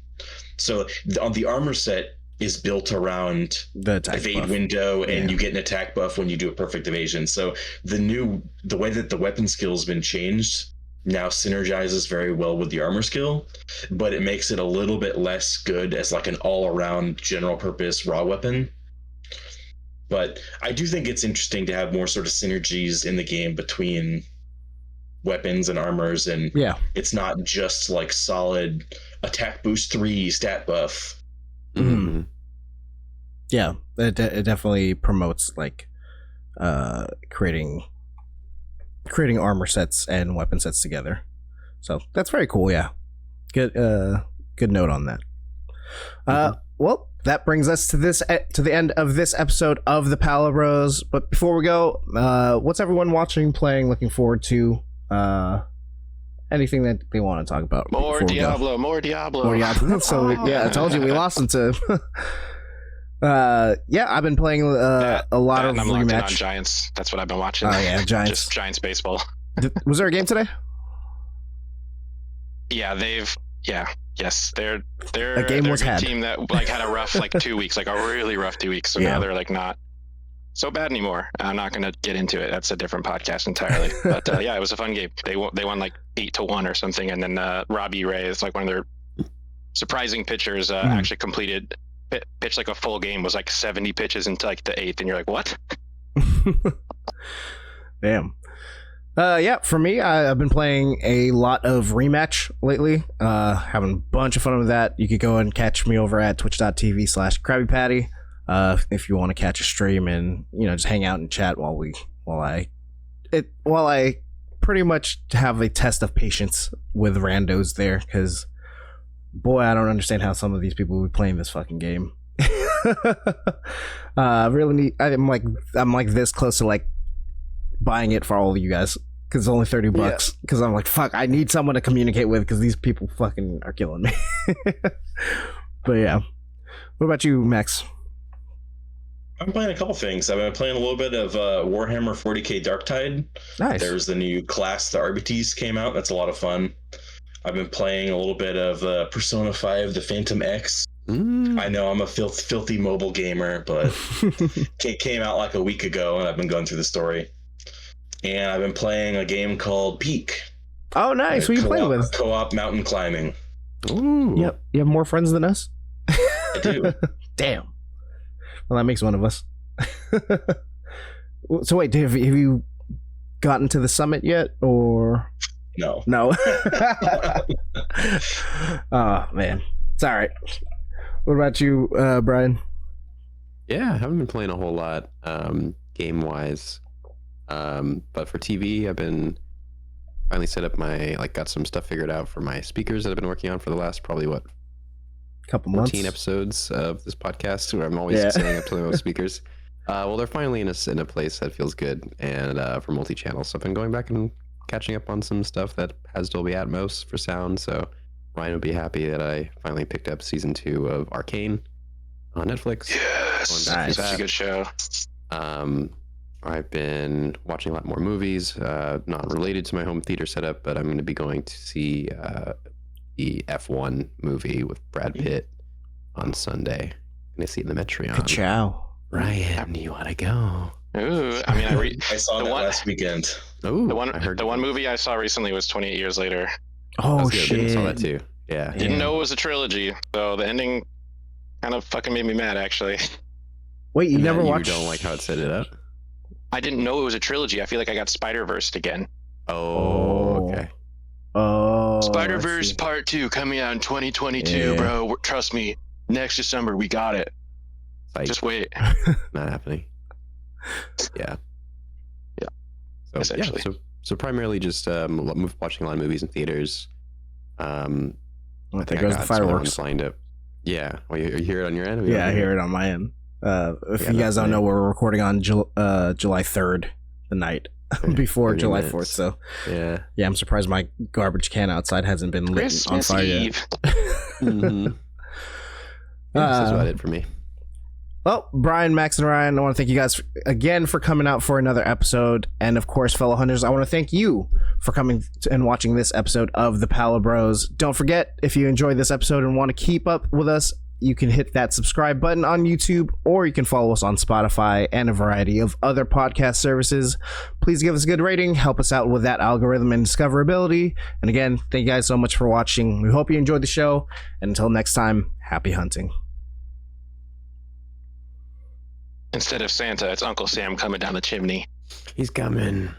So on the armor set is built around The attack evade buff. window, and Yeah. you get an attack buff when you do a perfect evasion. So the way that the weapon skill has been changed now synergizes very well with the armor skill, but it makes it a little bit less good as like an all-around general purpose raw weapon. But I do think it's interesting to have more sort of synergies in the game between weapons and armors, and Yeah. it's not just like solid attack boost 3 stat buff. Mhm. Yeah, it definitely promotes like creating armor sets and weapon sets together. So that's very cool. Yeah, good note on that. Well, that brings us to the end of this episode of the Palibros. But before we go, what's everyone watching, playing, looking forward to? Anything that they want to talk about? More before we go? Diablo, more Diablo. More Diablo. So yeah, I told you we lost them to. Yeah, I've been playing a lot of And I'm locked in on rematch. Giants. That's what I've been watching. Oh yeah, Giants. Just Giants baseball. Was there a game today? Yeah, yes, they're A game they're was a good had. team that like had a rough like 2 weeks, like a really rough 2 weeks. So Yeah. now they're like not so bad anymore. I'm not going to get into it. That's a different podcast entirely. But yeah, it was a fun game. They won like 8-1 or something, and then Robbie Ray is like one of their surprising pitchers. Actually pitched like a full game, was like 70 pitches into like the 8th, and you're like, what? Damn. Yeah, for me, I've been playing a lot of rematch lately. Having a bunch of fun with that. You could go and catch me over at twitch.tv/KrabbyPatty if you want to catch a stream and just hang out and chat while I pretty much have a test of patience with randos there, because boy, I don't understand how some of these people will be playing this fucking game. Really need. I'm like this close to like buying it for all of you guys, because it's only $30. Because I'm like, fuck, I need someone to communicate with, because these people fucking are killing me. But yeah, what about you, Max? I'm playing a couple things. I've been playing a little bit of Warhammer 40k Darktide. Nice. There's the new class, the RBTs came out. That's a lot of fun. I've been playing a little bit of Persona 5, the Phantom X. I know I'm a filthy mobile gamer, but it came out like a week ago, and I've been going through the story. And I've been playing a game called Peak. Oh, nice. Who are you playing with? Co-op mountain climbing. Ooh. Yep. You have more friends than us? I do. Damn. Well, that makes one of us. So wait, have you gotten to the summit yet, or No. no? Oh man, it's all right. What about you, Brian? Yeah, I haven't been playing a whole lot game wise. But for TV, I've been finally set up got some stuff figured out for my speakers that I've been working on for the last probably Couple months. 14 episodes of this podcast, where I'm always setting up some of those speakers. Well, they're finally in a place that feels good, and for multi-channel. So I've been going back and catching up on some stuff that has Dolby Atmos for sound. So Ryan would be happy that I finally picked up season 2 of Arcane on Netflix. Yes, Nice. that's a good show. I've been watching a lot more movies, not related to my home theater setup, but I'm going to be going to see the F1 movie with Brad Pitt on Sunday. Going to see it in the Metreon. Ka-chow. Ryan, you want to go? Ooh, I mean, I saw The that one- last weekend. Oh, the one movie I saw recently was 28 Years Later. Oh shit! I saw that shit. too. Yeah. Didn't know it was a trilogy, so the ending kind of fucking made me mad. Actually, Wait, you And never that watched? You don't like how it set it up? I didn't know it was a trilogy. I feel like I got Spider-Versed again. Oh, okay. Oh, I Spider-Verse see. Part 2 coming out in 2022, Yeah. bro. Trust me, next December we got it. Like, Just wait. not happening. Yeah. Yeah. So Essentially. yeah, so primarily just watching a lot of movies in theaters. There I goes the got some fireworks. ones lined up. Yeah. Well, you hear it on your end? Yeah, I hear it on my end. If Yeah, you guys that's don't know, nice. we're recording on July 3rd, the night before 30 July minutes. 4th. So Yeah. yeah, I'm surprised my garbage can outside hasn't been lit on Christmas fire yet. Eve. Mm-hmm. That's about it for me. Well, Brian, Max, and Ryan, I want to thank you guys again for coming out for another episode. And of course, fellow hunters, I want to thank you for coming and watching this episode of the Palibros. Don't forget, if you enjoyed this episode and want to keep up with us, you can hit that subscribe button on YouTube, or you can follow us on Spotify and a variety of other podcast services. Please give us a good rating, help us out with that algorithm and discoverability. And again, thank you guys so much for watching. We hope you enjoyed the show. And until next time, happy hunting. Instead of Santa, it's Uncle Sam coming down the chimney. He's coming.